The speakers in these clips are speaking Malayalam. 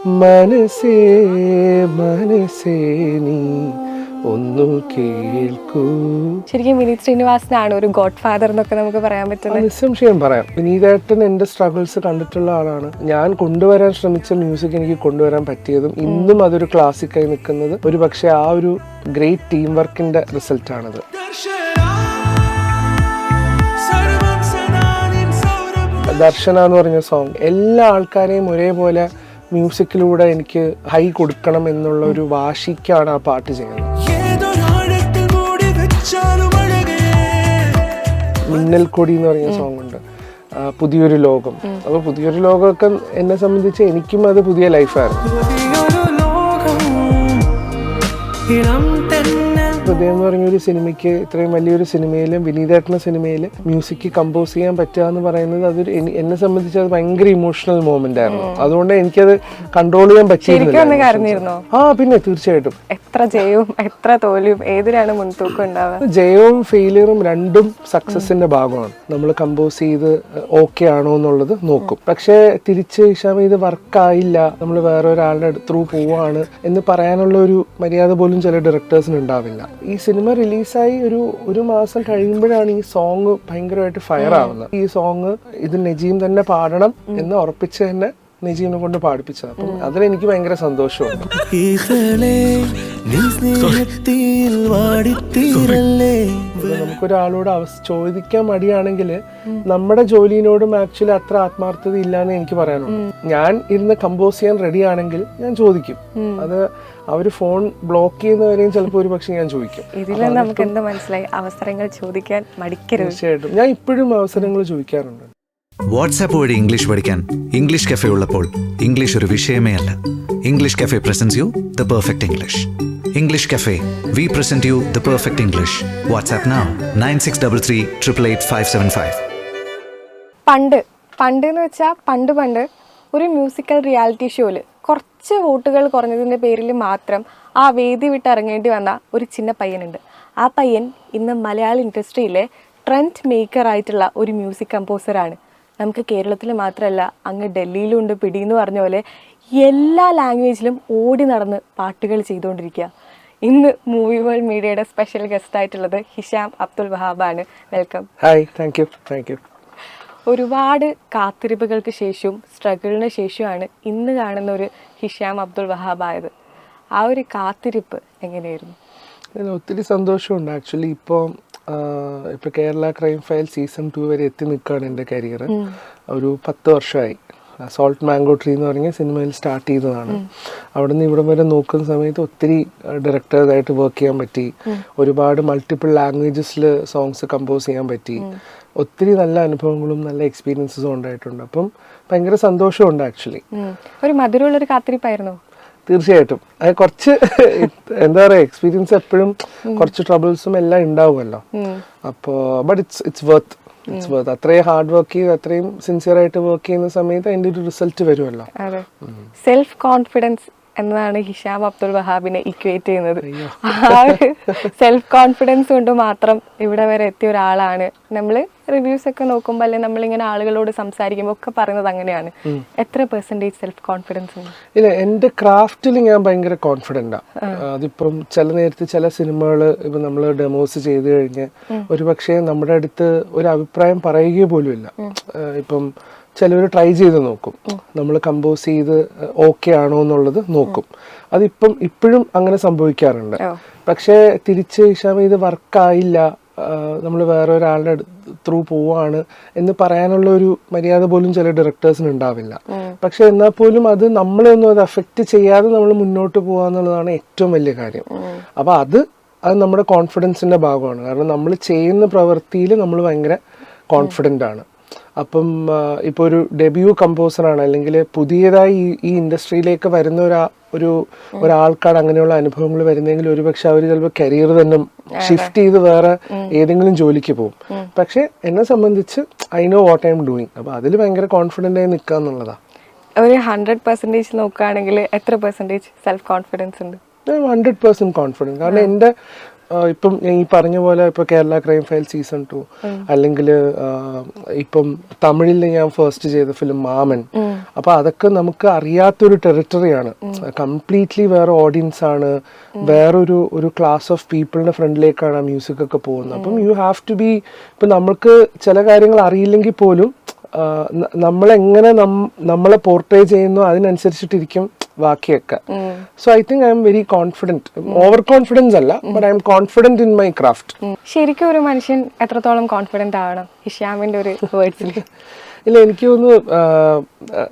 മനസ്സേ മനസ്സേ നീ ഒന്നു കേൾക്കൂ. ശരിക്കും വിനീത് ശ്രീനിവാസനാണ് ഒരു ഗോഡ് ഫാദർ എന്നൊക്കെ നമുക്ക് പറയാൻ പറ്റുന്നത്. നിസ്സംശയം പറയാം. വിനീതേട്ടൻ എൻ്റെ സ്ട്രഗിൾസ് കണ്ടിട്ടുള്ള ആളാണ്. ഞാൻ കൊണ്ടുവരാൻ ശ്രമിച്ച മ്യൂസിക് എനിക്ക് കൊണ്ടുവരാൻ പറ്റിയതും ഇന്നും അതൊരു ക്ലാസിക്കായി നിൽക്കുന്നത് ഒരു പക്ഷേ ആ ഒരു ഗ്രേറ്റ് ടീം വർക്കിന്റെ റിസൾട്ടാണത്. ദർശന എന്ന് പറഞ്ഞ സോങ് എല്ലാ ആൾക്കാരെയും ഒരേപോലെ മ്യൂസിക്കിലൂടെ എനിക്ക് ഹൈ കൊടുക്കണം എന്നുള്ള ഒരു വാശിക്കാണ് ആ പാട്ട് ചെയ്യുന്നത്. മിന്നൽ കൊടി എന്ന് പറഞ്ഞ സോങ് ഉണ്ട്, പുതിയൊരു ലോകം. അപ്പോൾ പുതിയൊരു ലോകമൊക്കെ എന്നെ സംബന്ധിച്ച് എനിക്കും അത് പുതിയ ലൈഫായിരുന്നു. ഹൃദയം എന്ന് പറഞ്ഞൊരു സിനിമയ്ക്ക്, ഇത്രയും വലിയൊരു സിനിമയിലും വിനീതേട്ടന സിനിമയിൽ മ്യൂസിക് കമ്പോസ് ചെയ്യാൻ പറ്റുക എന്ന് പറയുന്നത് അതൊരു എന്നെ സംബന്ധിച്ച് അത് ഭയങ്കര ഇമോഷണൽ മൊമെന്റ് ആയിരുന്നു. അതുകൊണ്ട് എനിക്കത് കൺട്രോൾ ചെയ്യാൻ പറ്റിയിരുന്നില്ല. ആ പിന്നെ തീർച്ചയായിട്ടും എത്ര ജയവും എത്ര തോൽവിയും ഏതിനാണ് മുൻതൂക്കം ഉണ്ടാവുക? ജയവും ഫെയിലിയറും രണ്ടും സക്സസിന്റെ ഭാഗമാണ്. നമ്മൾ കമ്പോസ് ചെയ്ത് ഓക്കെ ആണോ എന്നുള്ളത് നോക്കും. പക്ഷെ തിരിച്ച് ഹിഷാം ഇത് വർക്കായില്ല, നമ്മൾ വേറെ ഒരാളുടെ ത്രൂ പോവാണ് എന്ന് പറയാനുള്ള ഒരു മര്യാദ പോലും ചില ഡയറക്ടേഴ്സിന് ഉണ്ടാവില്ല. ഈ സിനിമ റിലീസായി ഒരു മാസം കഴിയുമ്പോഴാണ് ഈ സോങ് ഭയങ്കരമായിട്ട് ഫയർ ആവുന്നത്. ഈ സോങ് ഇത് നജീം തന്നെ പാടണം എന്ന് ഉറപ്പിച്ച് തന്നെ നജീമിനെ കൊണ്ട് പാടിപ്പിച്ചത്. അപ്പം അതിലെനിക്ക് ഭയങ്കര സന്തോഷമുണ്ട്. നമുക്കൊരാളോട് ചോദിക്കാൻ മടിയാണെങ്കിൽ നമ്മുടെ ജോലിയോടും ആക്ച്വലി അത്ര ആത്മാർത്ഥത ഇല്ലാന്ന് എനിക്ക് പറയാനുള്ളൂ. ഞാൻ ഇരുന്ന് കമ്പോസ് ചെയ്യാൻ റെഡി ആണെങ്കിൽ ഞാൻ ചോദിക്കും. അത് അവര് ഫോൺ ബ്ലോക്ക് ചെയ്യുന്നവരെയും ചിലപ്പോൾ ഒരു പക്ഷെ ഞാൻ ചോദിക്കും. നമുക്ക് എന്താ മനസ്സിലായി? അവസരങ്ങൾ ചോദിക്കാൻ മടിക്കരുത്. തീർച്ചയായിട്ടും ഞാൻ ഇപ്പോഴും അവസരങ്ങൾ ചോദിക്കാറുണ്ട്. വാട്സാപ്പ് വഴി ഇംഗ്ലീഷ് പഠിക്കാൻ ഇംഗ്ലീഷ് കഫേ ഉള്ളപ്പോൾ ഇംഗ്ലീഷ് ഒരു വിഷയമേ അല്ല. English cafe presents you the perfect English. English cafe, we present you the perfect English. WhatsApp now 9633888575. പണ്ട് എന്ന് വെച്ചാൽ പണ്ട് ഒരു മ്യൂസിക്കൽ റിയാലിറ്റി ഷോയിൽ കുറച്ച് വോട്ടുകൾ കുറഞ്ഞതിൻ്റെ പേരിൽ മാത്രം ആ വേദി വിട്ടിറങ്ങേണ്ടി വന്ന ഒരു ചിന്ന പയ്യനുണ്ട്. ആ പയ്യൻ ഇന്ന് മലയാള ഇൻഡസ്ട്രിയിലെ ട്രെൻഡ് മേക്കർ ആയിട്ടുള്ള ഒരു മ്യൂസിക് കമ്പോസറാണ്. നമുക്ക് കേരളത്തിൽ മാത്രമല്ല, അങ്ങ് ഡൽഹിയിലും ഉണ്ട് പിടി എന്ന് പറഞ്ഞ പോലെ എല്ലാ ലാംഗ്വേജിലും ഓടി നടന്ന് പാട്ടുകൾ ചെയ്തുകൊണ്ടിരിക്കുക. ഇന്ന് മൂവി വേൾഡ് മീഡിയയുടെ സ്പെഷ്യൽ ഗസ്റ്റ് ആയിട്ടുള്ളത് ഹിഷാം അബ്ദുൽ വഹാബാണ്. വെൽക്കം. Hi, thank you. ഒരുപാട് കാത്തിരിപ്പുകൾക്ക് ശേഷവും സ്ട്രഗിളിന് ശേഷമാണ് ഇന്ന് കാണുന്ന ഒരു ഹിഷാം അബ്ദുൽ വഹാബ് ആയത്. ആ ഒരു കാത്തിരിപ്പ് എങ്ങനെയായിരുന്നു? ഒത്തിരി സന്തോഷമുണ്ട്. ആക്ച്വലി ഇപ്പോൾ കേരള ക്രൈം ഫയൽ സീസൺ 2 വരെ എത്തി നിൽക്കുകയാണ് എൻ്റെ കരിയർ. ഒരു 10 വർഷമായി. സോൾട്ട് മാംഗോ ട്രീ എന്ന് പറഞ്ഞ സിനിമയിൽ സ്റ്റാർട്ട് ചെയ്തതാണ്. അവിടെ നിന്ന് ഇവിടം വരെ നോക്കുന്ന സമയത്ത് ഒത്തിരി ഡയറക്ടേഴ്സായിട്ട് വർക്ക് ചെയ്യാൻ പറ്റി. ഒരുപാട് മൾട്ടിപ്പിൾ ലാംഗ്വേജസിൽ സോങ്സ് കമ്പോസ് ചെയ്യാൻ പറ്റി. ഒത്തിരി നല്ല അനുഭവങ്ങളും നല്ല എക്സ്പീരിയൻസസും ഉണ്ടായിട്ടുണ്ട്. അപ്പം ഭയങ്കര സന്തോഷമുണ്ട് ആക്ച്വലി. ഒരു മധുരമുള്ളൊരു കാത്തിരിപ്പായിരുന്നു. തീർച്ചയായിട്ടും അത് കുറച്ച് എന്താ പറയുക, എക്സ്പീരിയൻസ് എപ്പോഴും കുറച്ച് ട്രബിൾസും എല്ലാം ഉണ്ടാവുമല്ലോ. അപ്പോൾ ബട്ട് ഇറ്റ്സ് വർത്ത്. അത്രയും ഹാർഡ് വർക്ക് ചെയ്ത് അത്രയും സിൻസിയർ ആയിട്ട് വർക്ക് ചെയ്യുന്ന സമയത്ത് അതിന്റെ ഒരു റിസൾട്ട് വരുമല്ലോ. സെൽഫ് കോൺഫിഡൻസ് എന്നതാണ് ഹിഷാം അബ്ദുൽ വഹാബിനെ ഇക്വേറ്റ് ചെയ്യുന്നത്. ആ ഒരു സെൽഫ് കോൺഫിഡൻസ് കൊണ്ട് മാത്രം ഇവിടെ വരെ എത്തിയ ഒരാളാണ്. നമ്മൾ റിവ്യൂസ് ഒക്കെ നോക്കുമ്പോൾ അല്ലെ നമ്മളിങ്ങനെ ആളുകളോട് സംസാരിക്കുമ്പോൾ ഒക്കെ പറയുന്നത് അങ്ങനെയാണ്. എത്ര % സെൽഫ് കോൺഫിഡൻസ് ഉണ്ട്? ഇല്ല, എൻ്റെ ക്രാഫ്റ്റിൽ ഞാൻ ഭയങ്കര കോൺഫിഡൻ്റാണ്. അതിപ്പം ചില നേരത്ത് ചില സിനിമകൾ ഇപ്പം നമ്മൾ ഡെമോസ് ചെയ്ത് കഴിഞ്ഞ് ഒരുപക്ഷെ നമ്മുടെ അടുത്ത് ഒരു അഭിപ്രായം പറയുക പോലും ഇല്ല. ഇപ്പം ചിലവർ ട്രൈ ചെയ്ത് നോക്കും, നമ്മൾ കമ്പോസ് ചെയ്ത് ഓക്കെ ആണോ എന്നുള്ളത് നോക്കും. ഇപ്പോഴും അങ്ങനെ സംഭവിക്കാറുണ്ട്. പക്ഷേ തിരിച്ച് ഹിഷാം ഇത് വർക്കായില്ല, നമ്മൾ വേറെ ഒരാളുടെ ത്രൂ പോവാണ് എന്ന് പറയാനുള്ള ഒരു മര്യാദ പോലും ചില ഡയറക്ടേഴ്സിന് ഉണ്ടാവില്ല. പക്ഷെ എന്നാൽ പോലും അത് നമ്മളെ ഒന്നും അത് അഫക്റ്റ് ചെയ്യാതെ നമ്മൾ മുന്നോട്ട് പോവാന്നുള്ളതാണ് ഏറ്റവും വലിയ കാര്യം. അപ്പൊ അത് നമ്മുടെ കോൺഫിഡൻസിന്റെ ഭാഗമാണ്. കാരണം നമ്മൾ ചെയ്യുന്ന പ്രവൃത്തിയിൽ നമ്മൾ ഭയങ്കര കോൺഫിഡൻ്റ് ആണ്. അപ്പം ഇപ്പോൾ ഒരു ഡെബ്യൂ കമ്പോസറാണ് അല്ലെങ്കിൽ പുതിയതായി ഈ ഇൻഡസ്ട്രിയിലേക്ക് വരുന്ന ഒരാൾക്കാണ് അങ്ങനെയുള്ള അനുഭവങ്ങൾ വരുന്നതെങ്കിൽ ഒരുപക്ഷെ അവർ ചിലപ്പോൾ കരിയർ തന്നെ ഷിഫ്റ്റ് ചെയ്ത് വേറെ ഏതെങ്കിലും ജോലിക്ക് പോകും. പക്ഷെ എന്നെ സംബന്ധിച്ച് I know what I am doing. അപ്പൊ അതിൽ ഭയങ്കര കോൺഫിഡൻ്റ് ആയി നിൽക്കുക എന്നുള്ളതാണ്. ഒരു 100% നോക്കുകയാണെങ്കിൽ എത്ര % സെൽഫ് കോൺഫിഡൻസ് ഉണ്ട്? 100% കോൺഫിഡൻസ്. കാരണം എൻ്റെ ഇപ്പം ഞാൻ ഈ പറഞ്ഞ പോലെ ഇപ്പൊ കേരള ക്രൈം ഫയൽ സീസൺ 2 അല്ലെങ്കിൽ ഇപ്പം തമിഴിൽ ഞാൻ ഫസ്റ്റ് ചെയ്ത ഫിലിം മാമൻ, അപ്പൊ അതൊക്കെ നമുക്ക് അറിയാത്തൊരു ടെറിട്ടറിയാണ്, കംപ്ലീറ്റ്ലി വേറെ ഓഡിയൻസ് ആണ്, വേറൊരു ക്ലാസ് ഓഫ് പീപ്പിളിന്റെ ഫ്രണ്ടിലേക്കാണ് ആ മ്യൂസിക് ഒക്കെ പോകുന്നത്. അപ്പം യു ഹാവ് ടു ബി, ഇപ്പൊ നമ്മൾക്ക് ചില കാര്യങ്ങൾ അറിയില്ലെങ്കിൽ പോലും നമ്മളെങ്ങനെ നമ്മളെ പോർട്രേ ചെയ്യുന്നു അതിനനുസരിച്ചിട്ടിരിക്കും ബാക്കിയൊക്കെ. So I think I'm very confident, over confidence അല്ല, but I'm confident in my craft. ശരിക്കും ഒരു മനുഷ്യൻ എത്രത്തോളം കോൺഫിഡന്റ് ആവണം ഹിഷാമിന്റെ ഒരു വേർഡ്സിൽ? ഇല്ല, എനിക്ക് തോന്നുന്നു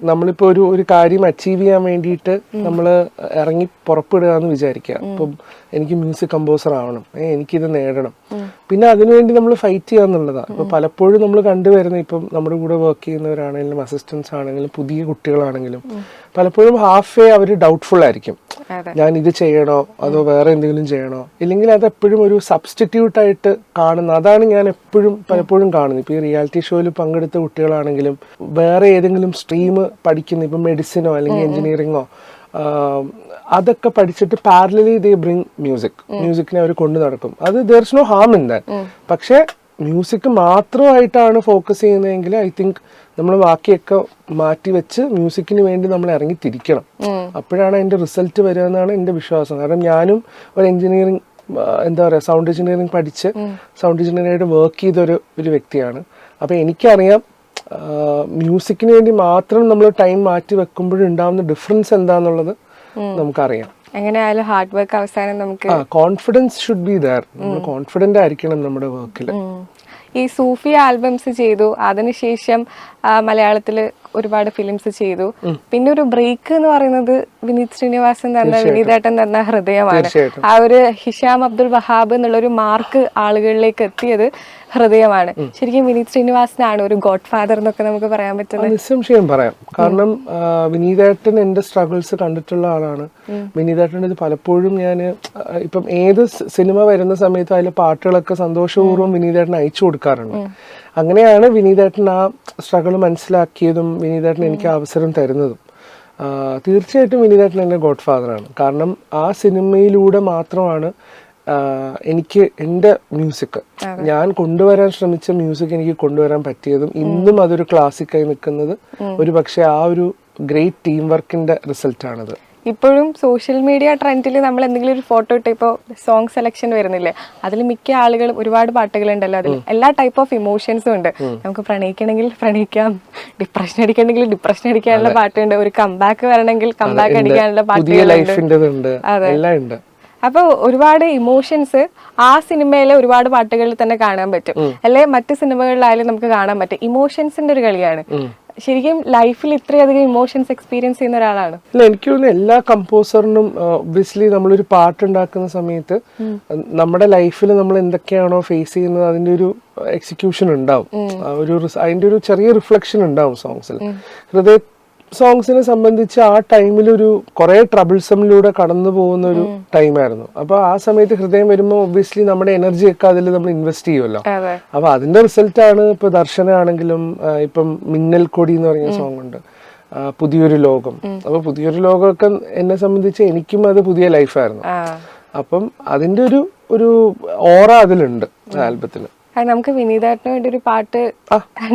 നമ്മളിപ്പോൾ ഒരു കാര്യം അച്ചീവ് ചെയ്യാൻ വേണ്ടിയിട്ട് നമ്മൾ ഇറങ്ങി പുറപ്പെടുക എന്ന് വിചാരിക്കുക. ഇപ്പം എനിക്ക് മ്യൂസിക് കമ്പോസർ ആവണം, എനിക്കിത് നേടണം, പിന്നെ അതിനുവേണ്ടി നമ്മൾ ഫൈറ്റ് ചെയ്യുക എന്നുള്ളതാണ്. ഇപ്പം പലപ്പോഴും നമ്മൾ കണ്ടുവരുന്ന, ഇപ്പം നമ്മുടെ കൂടെ വർക്ക് ചെയ്യുന്നവരാണെങ്കിലും അസിസ്റ്റൻസ് ആണെങ്കിലും പുതിയ കുട്ടികളാണെങ്കിലും പലപ്പോഴും ഹാഫ് വേ അവർ ഡൗട്ട്ഫുൾ ആയിരിക്കും. ഞാൻ ഇത് ചെയ്യണോ അതോ വേറെ എന്തെങ്കിലും ചെയ്യണോ, ഇല്ലെങ്കിൽ അത് എപ്പോഴും ഒരു സബ്സ്റ്റിറ്റ്യൂട്ട് ആയിട്ട് കാണുന്ന, അതാണ് ഞാൻ എപ്പോഴും പലപ്പോഴും കാണുന്നത്. ഇപ്പോൾ ഈ റിയാലിറ്റി ഷോയിൽ പങ്കെടുത്ത കുട്ടികളാണെങ്കിലും വേറെ ഏതെങ്കിലും സ്ട്രീം പഠിക്കുന്ന, ഇപ്പം മെഡിസിനോ അല്ലെങ്കിൽ എഞ്ചിനീയറിങ്ങോ അതൊക്കെ പഠിച്ചിട്ട് പാരലലി ദേ ബ്രിങ് മ്യൂസിക്കിനെ അവർ കൊണ്ടു നടക്കും. അത് there is no harm in that. പക്ഷെ മ്യൂസിക് മാത്രമായിട്ടാണ് ഫോക്കസ് ചെയ്യുന്നതെങ്കിൽ ഐ തിങ്ക് നമ്മൾ ബാക്കിയൊക്കെ മാറ്റി വെച്ച് മ്യൂസിക്കിന് വേണ്ടി നമ്മൾ ഇറങ്ങി തിരിക്കണം. അപ്പോഴാണ് അതിന്റെ റിസൾട്ട് വരിക എന്നാണ് എൻ്റെ വിശ്വാസം. കാരണം ഞാനും ഒരു എഞ്ചിനീയറിംഗ്, എന്താ പറയുക, സൗണ്ട് എഞ്ചിനീയറിംഗ് പഠിച്ച് സൗണ്ട് എഞ്ചിനീയറായിട്ട് വർക്ക് ചെയ്തൊരു വ്യക്തിയാണ്. അപ്പം എനിക്കറിയാം മ്യൂസിക്കിന് വേണ്ടി മാത്രം നമ്മൾ ടൈം മാറ്റി വെക്കുമ്പോഴുണ്ടാവുന്ന ഡിഫറൻസ് എന്താന്നുള്ളത് നമുക്കറിയാം. എങ്ങനെയായാലും ഹാർഡ് വർക്ക് അവസാനം നമുക്ക് കോൺഫിഡൻസ് ഷുഡ് ബി ദർ. നമ്മൾ കോൺഫിഡന്റ് ആയിരിക്കണം നമ്മുടെ വർക്കിൽ. ഈ സൂഫി ആൽബംസ് ചെയ്തു, അതിനുശേഷം മലയാളത്തിൽ ഒരുപാട് ഫിലിംസ് ചെയ്തു. പിന്നെ ഒരു ബ്രേക്ക് എന്ന് പറയുന്നത് വിനീത് ശ്രീനിവാസൻ തന്ന, വിനീതേട്ടൻ തന്ന ഹൃദയമാണ്. ആ ഒരു ഹിഷാം അബ്ദുൾ വഹാബ് എന്നുള്ളൊരു മാർക്ക് ആളുകളിലേക്ക് എത്തിയത് ഹൃദയമാണ്. ശരിക്കും വിനീത് ശ്രീനിവാസനാണ് ഒരു ഗോഡ് ഫാദർ എന്നൊക്കെ നമുക്ക് പറയാൻ പറ്റുന്നത്. നിസ്സംശയം പറയാം. കാരണം വിനീതേട്ടൻ എന്റെ സ്ട്രഗിൾസ് കണ്ടിട്ടുള്ള ആളാണ്. വിനീതേട്ടൻ്റെ ഇത് പലപ്പോഴും ഞാൻ ഇപ്പം ഏത് സിനിമ വരുന്ന സമയത്ത് അതിലെ പാട്ടുകളൊക്കെ സന്തോഷപൂർവ്വം വിനീതേട്ടൻ അയച്ചു കൊടുക്കാറുണ്ട്. അങ്ങനെയാണ് വിനീതേട്ടൻ ആ സ്ട്രഗിൾ മനസ്സിലാക്കിയതും വിനീതേട്ടൻ എനിക്ക് അവസരം തരുന്നതും. തീർച്ചയായിട്ടും വിനീതേട്ടൻ എൻ്റെ ഗോഡ് ഫാദറാണ്. കാരണം ആ സിനിമയിലൂടെ മാത്രമാണ് എനിക്ക് എൻ്റെ മ്യൂസിക്, ഞാൻ കൊണ്ടുവരാൻ ശ്രമിച്ച മ്യൂസിക് എനിക്ക് കൊണ്ടുവരാൻ പറ്റിയതും ഇന്നും അതൊരു ക്ലാസിക്കായി നിൽക്കുന്നത് ഒരു പക്ഷേ ആ ഒരു ഗ്രേറ്റ് ടീം വർക്കിന്റെ റിസൾട്ടാണത്. ഇപ്പോഴും സോഷ്യൽ മീഡിയ ട്രെൻഡിൽ നമ്മൾ എന്തെങ്കിലും ഒരു ഫോട്ടോ ഇട്ട് ഇപ്പോൾ സോങ് സെലക്ഷൻ വരുന്നില്ലേ, അതിൽ മിക്ക ആളുകളും ഒരുപാട് പാട്ടുകളുണ്ടല്ലോ, അതിൽ എല്ലാ ടൈപ്പ് ഓഫ് ഇമോഷൻസും ഉണ്ട്. നമുക്ക് പ്രണയിക്കണമെങ്കിൽ പ്രണയിക്കാം, ഡിപ്രഷൻ അടിക്കണമെങ്കിൽ ഡിപ്രഷൻ അടിക്കാനുള്ള പാട്ടുണ്ട്, ഒരു കംബാക്ക് വരണമെങ്കിൽ കംബാക്ക് അടിക്കാനുള്ള പാട്ടുകളുണ്ട്. അതെ, അപ്പൊ ഒരുപാട് ഇമോഷൻസ് ആ സിനിമയിലെ ഒരുപാട് പാട്ടുകളിൽ തന്നെ കാണാൻ പറ്റും, അല്ലെ മറ്റു സിനിമകളിലായാലും നമുക്ക് കാണാൻ പറ്റും. ഇമോഷൻസിന്റെ ഒരു കളിയാണ്. ശരിക്കും ലൈഫിൽ ഇത്രയധികം ഇമോഷൻസ് എക്സ്പീരിയൻസ് ചെയ്യുന്ന ഒരാളാണ്. അല്ല, എനിക്ക് തോന്നുന്നു എല്ലാ കമ്പോസറിനും ഒബ്വിയസ്ലി നമ്മളൊരു പാട്ടുണ്ടാക്കുന്ന സമയത്ത് നമ്മുടെ ലൈഫിൽ നമ്മൾ എന്തൊക്കെയാണോ ഫേസ് ചെയ്യുന്നത് അതിന്റെ ഒരു എക്സിക്യൂഷൻ ഉണ്ടാവും, അതിന്റെ ഒരു ചെറിയ റിഫ്ലക്ഷൻ ഉണ്ടാവും സോങ്സിൽ. ഹൃദയ സോങ്സിനെ സംബന്ധിച്ച് ആ ടൈമിലൊരു കുറെ ട്രബിൾസമിലൂടെ കടന്നു പോകുന്ന ഒരു ടൈമായിരുന്നു. അപ്പൊ ആ സമയത്ത് ഹൃദയം വരുമ്പോൾ ഒബ്വിയസ്ലി നമ്മുടെ എനർജി ഒക്കെ അതിൽ നമ്മൾ ഇൻവെസ്റ്റ് ചെയ്യുമല്ലോ. അപ്പൊ അതിന്റെ റിസൾട്ടാണ് ഇപ്പൊ ദർശനാണെങ്കിലും ഇപ്പം മിന്നൽ കൊടി എന്ന് പറയുന്ന സോങ് ഉണ്ട്, പുതിയൊരു ലോകം. അപ്പൊ പുതിയൊരു ലോകമൊക്കെ എന്നെ സംബന്ധിച്ച് എനിക്കും അത് പുതിയ ലൈഫായിരുന്നു. അപ്പം അതിന്റെ ഒരു ഓറ അതിലുണ്ട് ആൽബത്തിൽ. നമുക്ക് വിനീതേട്ടന് വേണ്ടി ഒരു പാട്ട്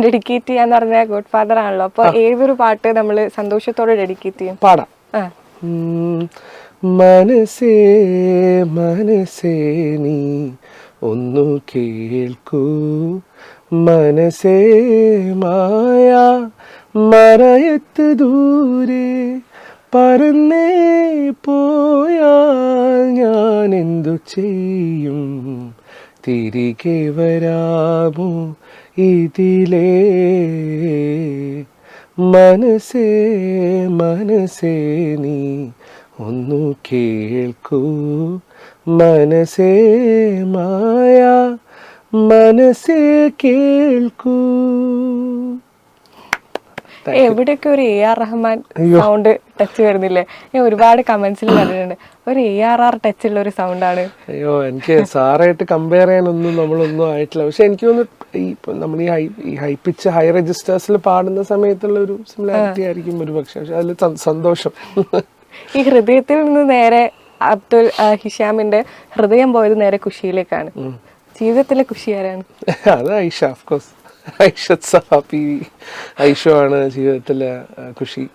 ഡെഡിക്കേറ്റ് ചെയ്യാന്ന് പറഞ്ഞാൽ ഗോഡ് ഫാദർ ആണല്ലോ. അപ്പൊ ഏതൊരു പാട്ട് നമ്മൾ സന്തോഷത്തോടെ ഡെഡിക്കേറ്റ് ചെയ്യും? പാടാം. മനസ്സേ മനസ്സേ നീ ഒന്നു കേൾക്കൂ, മനസ്സേ മായ മറയത്ത് ദൂരെ പറന്നേ പോയാൽ ഞാൻ എന്തു ചെയ്യും, തിരികെ വരാമോ ഇതിലേ, മനസ്സേ മനസ്സേ നീ ഒന്നു കേൾക്കൂ, മനസ്സേ മായ മനസ്സേ കേൾക്കൂ. എവിടെയൊക്കെ ഒരു AR റഹ്മാൻ സൗണ്ട് ടച്ച് വരുന്നില്ലേ? ഞാൻ ഒരുപാട് കമന്റ്സിൽ കണ്ടിട്ടുണ്ട്, ഒരു ARR ടച്ച് ഉള്ള ഒരു സൗണ്ടാണ്. അയ്യോ, എനിക്ക് സാറായിട്ട് കമ്പയർ ചെയ്യാനൊന്നും നമ്മളൊന്നും ആയിട്ടില്ല. പക്ഷെ എനിക്ക് തോന്നുന്നു നമ്മൾ ഈ ഹൈ പിച്ച് ഹൈ രജിസ്റ്റേഴ്സിൽ പാടുന്ന സമയത്തുള്ള ഒരു സിമിലാരിറ്റി ആയിരിക്കും ഒരു പക്ഷെ. പക്ഷെ അതിൽ സന്തോഷം. ഈ ഹൃദയത്തിൽ നിന്ന് നേരെ അബ്ദുൽ ഹിഷാമിന്റെ ഹൃദയം പോയത് നേരെ ഖുഷിയിലേക്കാണ്. ജീവിതത്തിലെ ഖുഷി ആരാണ്? അത് ഐഷ, ഓഫ് കോഴ്സ്. ഐഷത്ത് സഹാബി, ഐഷു ആണ് ജീവിതത്തിലെ ഖുഷി.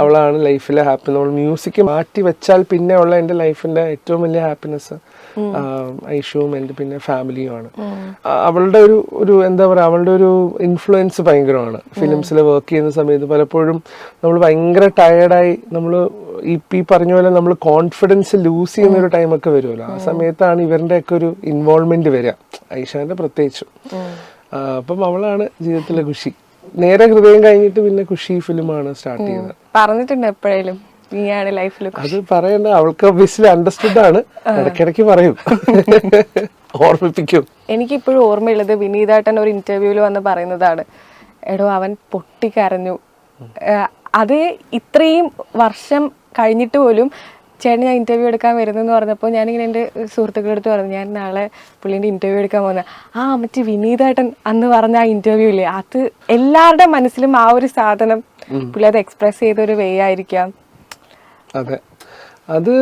അവളാണ് ലൈഫിലെ ഹാപ്പി. നമ്മൾ മ്യൂസിക് മാറ്റി വെച്ചാൽ പിന്നെ ഉള്ള എൻ്റെ ലൈഫിന്റെ ഏറ്റവും വലിയ ഹാപ്പിനെസ് ഐഷുവും എൻ്റെ പിന്നെ ഫാമിലിയുമാണ്. അവളുടെ ഒരു എന്താ പറയുക, അവളുടെ ഒരു ഇൻഫ്ലുവൻസ് ഭയങ്കരമാണ്. ഫിലിംസിൽ വർക്ക് ചെയ്യുന്ന സമയത്ത് പലപ്പോഴും നമ്മൾ ഭയങ്കര ടയേർഡായി, നമ്മൾ ഈ പറഞ്ഞ പോലെ നമ്മൾ കോൺഫിഡൻസ് ലൂസ് ചെയ്യുന്ന ഒരു ടൈമൊക്കെ വരുമല്ലോ, ആ സമയത്താണ് ഇവരുടെ ഒക്കെ ഒരു ഇൻവോൾവ്മെന്റ് വരിക, ഐഷാന്റെ പ്രത്യേകിച്ചും. അപ്പം അവളാണ് ജീവിതത്തിലെ ഖുഷി. നേരെ ഹൃദയം കഴിഞ്ഞിട്ട് പിന്നെ ഖുഷി ഫിലിമാണ് സ്റ്റാർട്ട് ചെയ്തത്. പറഞ്ഞിട്ടുണ്ട് എപ്പോഴേലും നീയാണ് ലൈഫിൽ? അത് പറയണ്ട, അവൾക്ക് ഒബ്വിയസ്ലി അണ്ടർസ്റ്റുഡ് ആണ്, ഇടയ്ക്കിടയ്ക്ക് പറയും, ഓർമ്മിപ്പിക്കും. എനിക്കിപ്പോഴും ഓർമ്മയുള്ളത് വിനീതേട്ടൻ ഒരു ഇന്റർവ്യൂവിൽ വന്ന് പറയുന്നതാണ്, എടോ അവൻ പൊട്ടിക്കരഞ്ഞു. അത് ഇത്രയും വർഷം കഴിഞ്ഞിട്ട് പോലും ചേട്ടൻ ഞാൻ ഇന്റർവ്യൂ എടുക്കാൻ വരുന്നെന്ന് പറഞ്ഞപ്പോൾ ഞാനിങ്ങനെ എൻ്റെ സുഹൃത്തുക്കളുടെ അടുത്ത് പറഞ്ഞു, ഞാൻ നാളെ പുള്ളീൻ്റെ ഇന്റർവ്യൂ എടുക്കാൻ പോകുന്നത്. മറ്റേ വിനീതേട്ടൻ അന്ന് പറഞ്ഞ ആ ഇന്റർവ്യൂ ഇല്ലേ, അത് എല്ലാവരുടെ മനസ്സിലും ആ ഒരു സാധനം പുള്ളി അത് എക്സ്പ്രസ് ചെയ്ത ഒരു വേ ആയിരിക്കാം. അതെ, അത്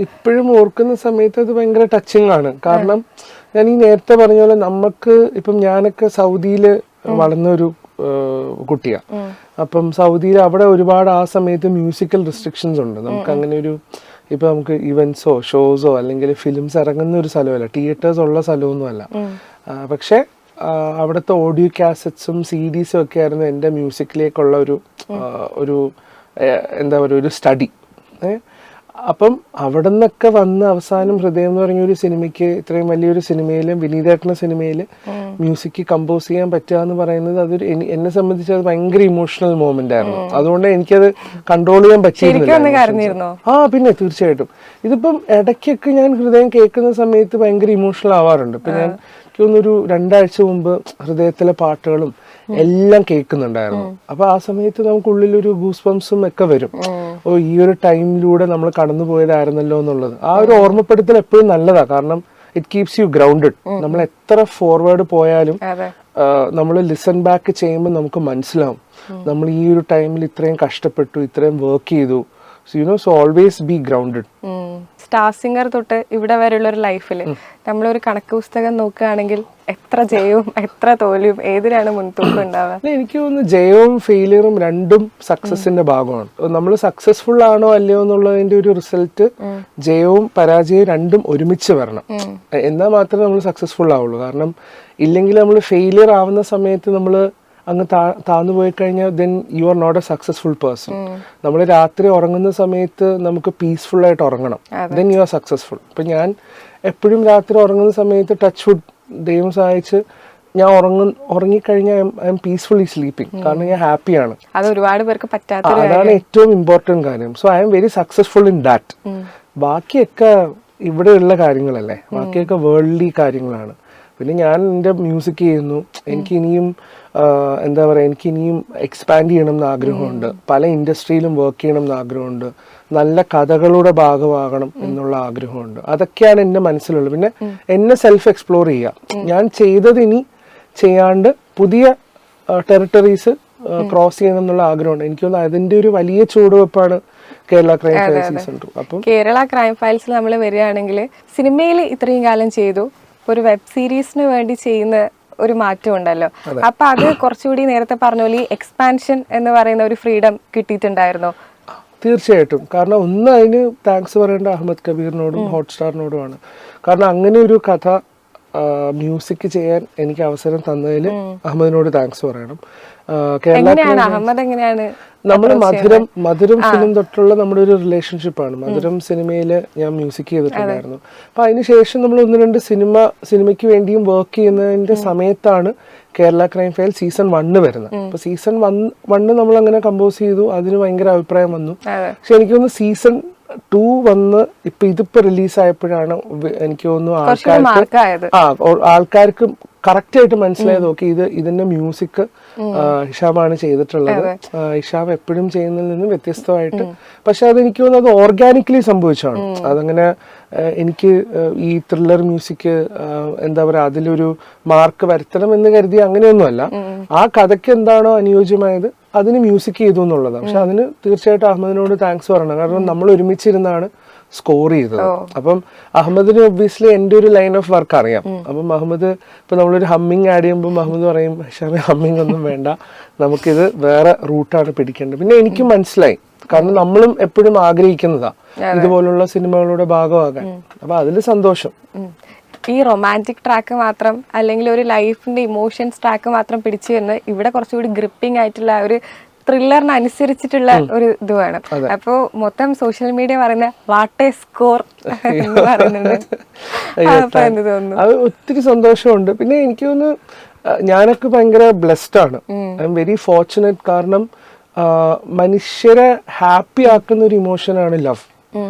ഇപ്പോഴും ഓർക്കുന്ന സമയത്ത് അത് ഭയങ്കര ടച്ചിങ് ആണ്. കാരണം ഞാൻ ഈ നേരത്തെ പറഞ്ഞ പോലെ നമുക്ക് ഇപ്പം ഞാനൊക്കെ സൗദിയിൽ വളർന്നൊരു കുട്ടിയാണ്. അപ്പം സൗദിയിൽ അവിടെ ഒരുപാട് ആ സമയത്ത് മ്യൂസിക്കൽ റെസ്ട്രിക്ഷൻസ് ഉണ്ട്. നമുക്ക് അങ്ങനെ ഒരു ഇപ്പൊ നമുക്ക് ഇവന്റ്സോ ഷോസോ അല്ലെങ്കിൽ ഫിലിംസ് ഇറങ്ങുന്ന ഒരു സ്ഥലമല്ല, തിയേറ്റേഴ്സ് ഉള്ള സ്ഥലമൊന്നും അല്ല. പക്ഷെ അവിടുത്തെ ഓഡിയോ കാസറ്റ്സും CDs ഒക്കെ ആയിരുന്നു എൻ്റെ മ്യൂസിക്കിലേക്കുള്ള ഒരു എന്താ പറയുക, ഒരു സ്റ്റഡി. അപ്പം അവിടെ നിന്നൊക്കെ വന്ന് അവസാനം ഹൃദയം എന്ന് പറഞ്ഞ ഒരു സിനിമയ്ക്ക്, ഇത്രയും വലിയൊരു സിനിമയിലും വിനീതേട്ടൻ്റെ സിനിമയിൽ മ്യൂസിക് കമ്പോസ് ചെയ്യാൻ പറ്റുക എന്ന് പറയുന്നത് അതൊരു എന്നെ സംബന്ധിച്ച് അത് ഭയങ്കര ഇമോഷണൽ മൊമെന്റ് ആയിരുന്നു. അതുകൊണ്ട് എനിക്കത് കൺട്രോൾ ചെയ്യാൻ പറ്റിയിരുന്നില്ല. പിന്നെ തീർച്ചയായിട്ടും ഇതിപ്പം ഇടയ്ക്കൊക്കെ ഞാൻ ഹൃദയം കേൾക്കുന്ന സമയത്ത് ഭയങ്കര ഇമോഷണൽ ആവാറുണ്ട്. ഇപ്പൊ ഞാൻ എനിക്കൊന്നൊരു 2 ആഴ്ച മുമ്പ് ഹൃദയത്തിലെ പാട്ടുകളും എല്ലാം കേൾക്കുന്നുണ്ടായിരുന്നു. അപ്പൊ ആ സമയത്ത് നമുക്കുള്ളിലൊരു ഗൂസ് ബംസും ഒക്കെ വരും. ഈ ഒരു ടൈമിലൂടെ നമ്മൾ കടന്നു പോയതായിരുന്നല്ലോ എന്നുള്ളത്. ആ ഒരു ഓർമ്മപ്പെടുത്തൽ എപ്പോഴും നല്ലതാ. കാരണം ഇറ്റ് കീപ്സ് യു ഗ്രൗണ്ടഡ്. നമ്മൾ എത്ര ഫോർവേഡ് പോയാലും നമ്മൾ ലിസൺ ബാക്ക് ചെയ്യുമ്പോൾ നമുക്ക് മനസ്സിലാവും നമ്മൾ ഈ ഒരു ടൈമിൽ ഇത്രയും കഷ്ടപ്പെട്ടു, ഇത്രയും വർക്ക് ചെയ്തു. So always be grounded. Star singer തൊട്ട് ഇവിടെ വരെയുള്ള ഒരു ലൈഫിൽ നമ്മളൊരു കണക്ക് പുസ്തകം നോക്കുകയാണെങ്കിൽ എത്ര ജയവും എത്ര തോൽവിയും ഏതിനാണ് മുൻതൂക്കം ഉണ്ടാവുക? എനിക്ക് തോന്നുന്നു ജയവും ഫെയിലിയറും രണ്ടും സക്സസിന്റെ ഭാഗമാണ്. നമ്മൾ സക്സസ്ഫുൾ ആണോ അല്ലയോ എന്നുള്ളതിന്റെ ഒരു റിസൾട്ട് ജയവും പരാജയവും രണ്ടും ഒരുമിച്ച് വരണം. എന്നാൽ മാത്രമേ നമ്മൾ സക്സസ്ഫുൾ ആവുള്ളൂ. കാരണം ഇല്ലെങ്കിൽ നമ്മൾ ഫെയിലിയർ ആവുന്ന സമയത്ത് നമ്മൾ അങ്ങ് താന്നു പോയി കഴിഞ്ഞാൽ then you are not a successful person. നമ്മൾ രാത്രി ഉറങ്ങുന്ന സമയത്ത് നമുക്ക് പീസ്ഫുൾ ആയിട്ട് ഉറങ്ങണം, ദെൻ യു ആർ സക്സസ്ഫുൾ. ഇപ്പം ഞാൻ എപ്പോഴും രാത്രി ഉറങ്ങുന്ന സമയത്ത് ടച്ച് വുഡ് ദൈവം സഹായിച്ച് ഞാൻ ഉറങ്ങിക്കഴിഞ്ഞാൽ ഐ എം പീസ്ഫുള്ളി സ്ലീപ്പിംഗ്. കാരണം ഞാൻ ഹാപ്പിയാണ്. അത് ഒരുപാട് പേർക്ക് പറ്റാത്ത, അതാണ് ഏറ്റവും ഇമ്പോർട്ടൻറ്റ് കാര്യം. So I am very successful in that. ബാക്കിയൊക്കെ ഇവിടെയുള്ള കാര്യങ്ങളല്ലേ, ബാക്കിയൊക്കെ വേൾഡ്ലി കാര്യങ്ങളാണ്. പിന്നെ ഞാൻ എൻ്റെ മ്യൂസിക് ചെയ്യുന്നു, എനിക്ക് ഇനിയും എന്താ പറയുക, എനിക്ക് ഇനിയും എക്സ്പാൻഡ് ചെയ്യണം എന്ന് ആഗ്രഹമുണ്ട്. പല ഇൻഡസ്ട്രിയിലും വർക്ക് ചെയ്യണം എന്ന് ആഗ്രഹമുണ്ട്. നല്ല കഥകളുടെ ഭാഗമാകണം എന്നുള്ള ആഗ്രഹമുണ്ട്. അതൊക്കെയാണ് എൻ്റെ മനസ്സിലുള്ളത്. പിന്നെ എന്നെ സെൽഫ് എക്സ്പ്ലോർ ചെയ്യുക. ഞാൻ ചെയ്തത് ഇനി ചെയ്യാണ്ട് പുതിയ ടെറിട്ടറീസ് ക്രോസ് ചെയ്യണം എന്നുള്ള ആഗ്രഹമുണ്ട്. എനിക്ക് തോന്നുന്നു അതിന്റെ ഒരു വലിയ ചുവടുവെപ്പാണ് കേരള ക്രൈം ഫയൽസ് സീസൺ 2. അപ്പം കേരള ക്രൈം ഫയൽസിൽ നമ്മൾ വരികയാണെങ്കിൽ സിനിമയിൽ ഇത്രയും കാലം ചെയ്തു, ഒരു വെബ് സീരീസിന് വേണ്ടി ചെയ്യുന്ന ഒരു മാറ്റം ഉണ്ടല്ലോ. അപ്പൊ അത് കുറച്ചുകൂടി നേരത്തെ പറഞ്ഞ പോലെ എക്സ്പാൻഷൻ എന്ന് പറയുന്ന ഒരു ഫ്രീഡം കിട്ടിയിട്ടുണ്ടായിരുന്നോ? തീർച്ചയായിട്ടും. കാരണം ഒന്ന് അതിന് താങ്ക്സ് പറയേണ്ട അഹമ്മദ് കബീറിനോടും ഹോട്ട്സ്റ്റാറിനോടുമാണ്. കാരണം അങ്ങനെ ഒരു കഥ മ്യൂസിക് ചെയ്യാൻ എനിക്ക് അവസരം തന്നതിൽ അഹമ്മദിനോട് താങ്ക്സ് പറയണം. നമ്മൾ മധുരം ഫിലിം തൊട്ടുള്ള നമ്മുടെ ഒരു റിലേഷൻഷിപ്പാണ്. മധുരം സിനിമയില് ഞാൻ മ്യൂസിക് ചെയ്തിട്ടുണ്ടായിരുന്നു. അപ്പൊ അതിനുശേഷം നമ്മൾ 1-2 സിനിമയ്ക്ക് വേണ്ടിയും വർക്ക് ചെയ്യുന്നതിന്റെ സമയത്താണ് കേരള ക്രൈം ഫയൽ സീസൺ 1 വരുന്നത്. അപ്പൊ സീസൺ 1 നമ്മൾ അങ്ങനെ കമ്പോസ് ചെയ്തു, അതിന് ഭയങ്കര അഭിപ്രായം വന്നു. പക്ഷെ എനിക്ക് തോന്നുന്നു സീസൺ 2 വന്ന് ഇതിപ്പോ റിലീസായപ്പോഴാണ് എനിക്ക് തോന്നുന്നു ആൾക്കാർക്ക് കറക്റ്റ് ആയിട്ട് മനസ്സിലായത്. ഓക്കെ, ഇതിന്റെ മ്യൂസിക് ഹിഷാമാണ് ചെയ്തിട്ടുള്ളത്. ഹിഷാം എപ്പോഴും ചെയ്യുന്നതിൽ നിന്നും വ്യത്യസ്തമായിട്ട്. പക്ഷെ അതെനിക്ക് തോന്നുന്നു അത് ഓർഗാനിക്കലി സംഭവിച്ചാണ്. അതങ്ങനെ എനിക്ക് ഈ ത്രില്ലർ മ്യൂസിക് എന്താ പറയുക അതിലൊരു മാർക്ക് വരുത്തണം എന്ന് കരുതി അങ്ങനെയൊന്നുമല്ല. ആ കഥയ്ക്ക് എന്താണോ അനുയോജ്യമായത് അതിന് മ്യൂസിക് ചെയ്തു എന്നുള്ളതാണ്. പക്ഷെ അതിന് തീർച്ചയായിട്ടും അഹമ്മദിനോട് താങ്ക്സ് പറയണം. കാരണം നമ്മൾ ഒരുമിച്ചിരുന്നാണ് സ്കോർ ചെയ്തത്. അപ്പം അഹമ്മദിന് ഒബ്വിയസ്ലി എൻ്റെ ഒരു ലൈൻ ഓഫ് വർക്ക് അറിയാം. അപ്പം അഹമ്മദ് ഇപ്പൊ നമ്മളൊരു ഹമ്മിങ് ആഡ് ചെയ്യുമ്പോൾ അഹമ്മദ് പറയും ഷാമി ഹമ്മിങ് ഒന്നും വേണ്ട, നമുക്കിത് വേറെ റൂട്ടാണ് പിടിക്കേണ്ടത്. പിന്നെ എനിക്കും മനസ്സിലായി, കാരണം നമ്മളും എപ്പോഴും ആഗ്രഹിക്കുന്നതാ ഇതുപോലുള്ള സിനിമകളുടെ ഭാഗമാകാൻ. അപ്പൊ അതിൽ സന്തോഷം. ഈ റൊമാൻറ്റിക് ട്രാക്ക് മാത്രം അല്ലെങ്കിൽ ഒരു ലൈഫിന്റെ ഇമോഷൻസ് ട്രാക്ക് മാത്രം പിടിച്ചു വരുന്നത് ഇവിടെ കുറച്ചുകൂടി ഗ്രിപ്പിംഗ് ആയിട്ടുള്ള ഒരു ത്രില്ലറിന് അനുസരിച്ചിട്ടുള്ള ഒരു ഇത് വേണം. അപ്പോ മൊത്തം സോഷ്യൽ മീഡിയ പറയുന്ന വാട്ട് എ സ്കോർ എന്ന് പറയുന്നുണ്ട്. അപ്പൊ എന്ത് തോന്നുന്നു? അത് ഒത്തിരി സന്തോഷമുണ്ട്. പിന്നെ എനിക്ക് തോന്നുന്നു ഞാനൊക്കെ ഭയങ്കര ബ്ലെസ്ഡ് ആണ്. I am very fortunate. കാരണം മനുഷ്യരെ ഹാപ്പി ആക്കുന്ന ഒരു ഇമോഷനാണ് ലവ്.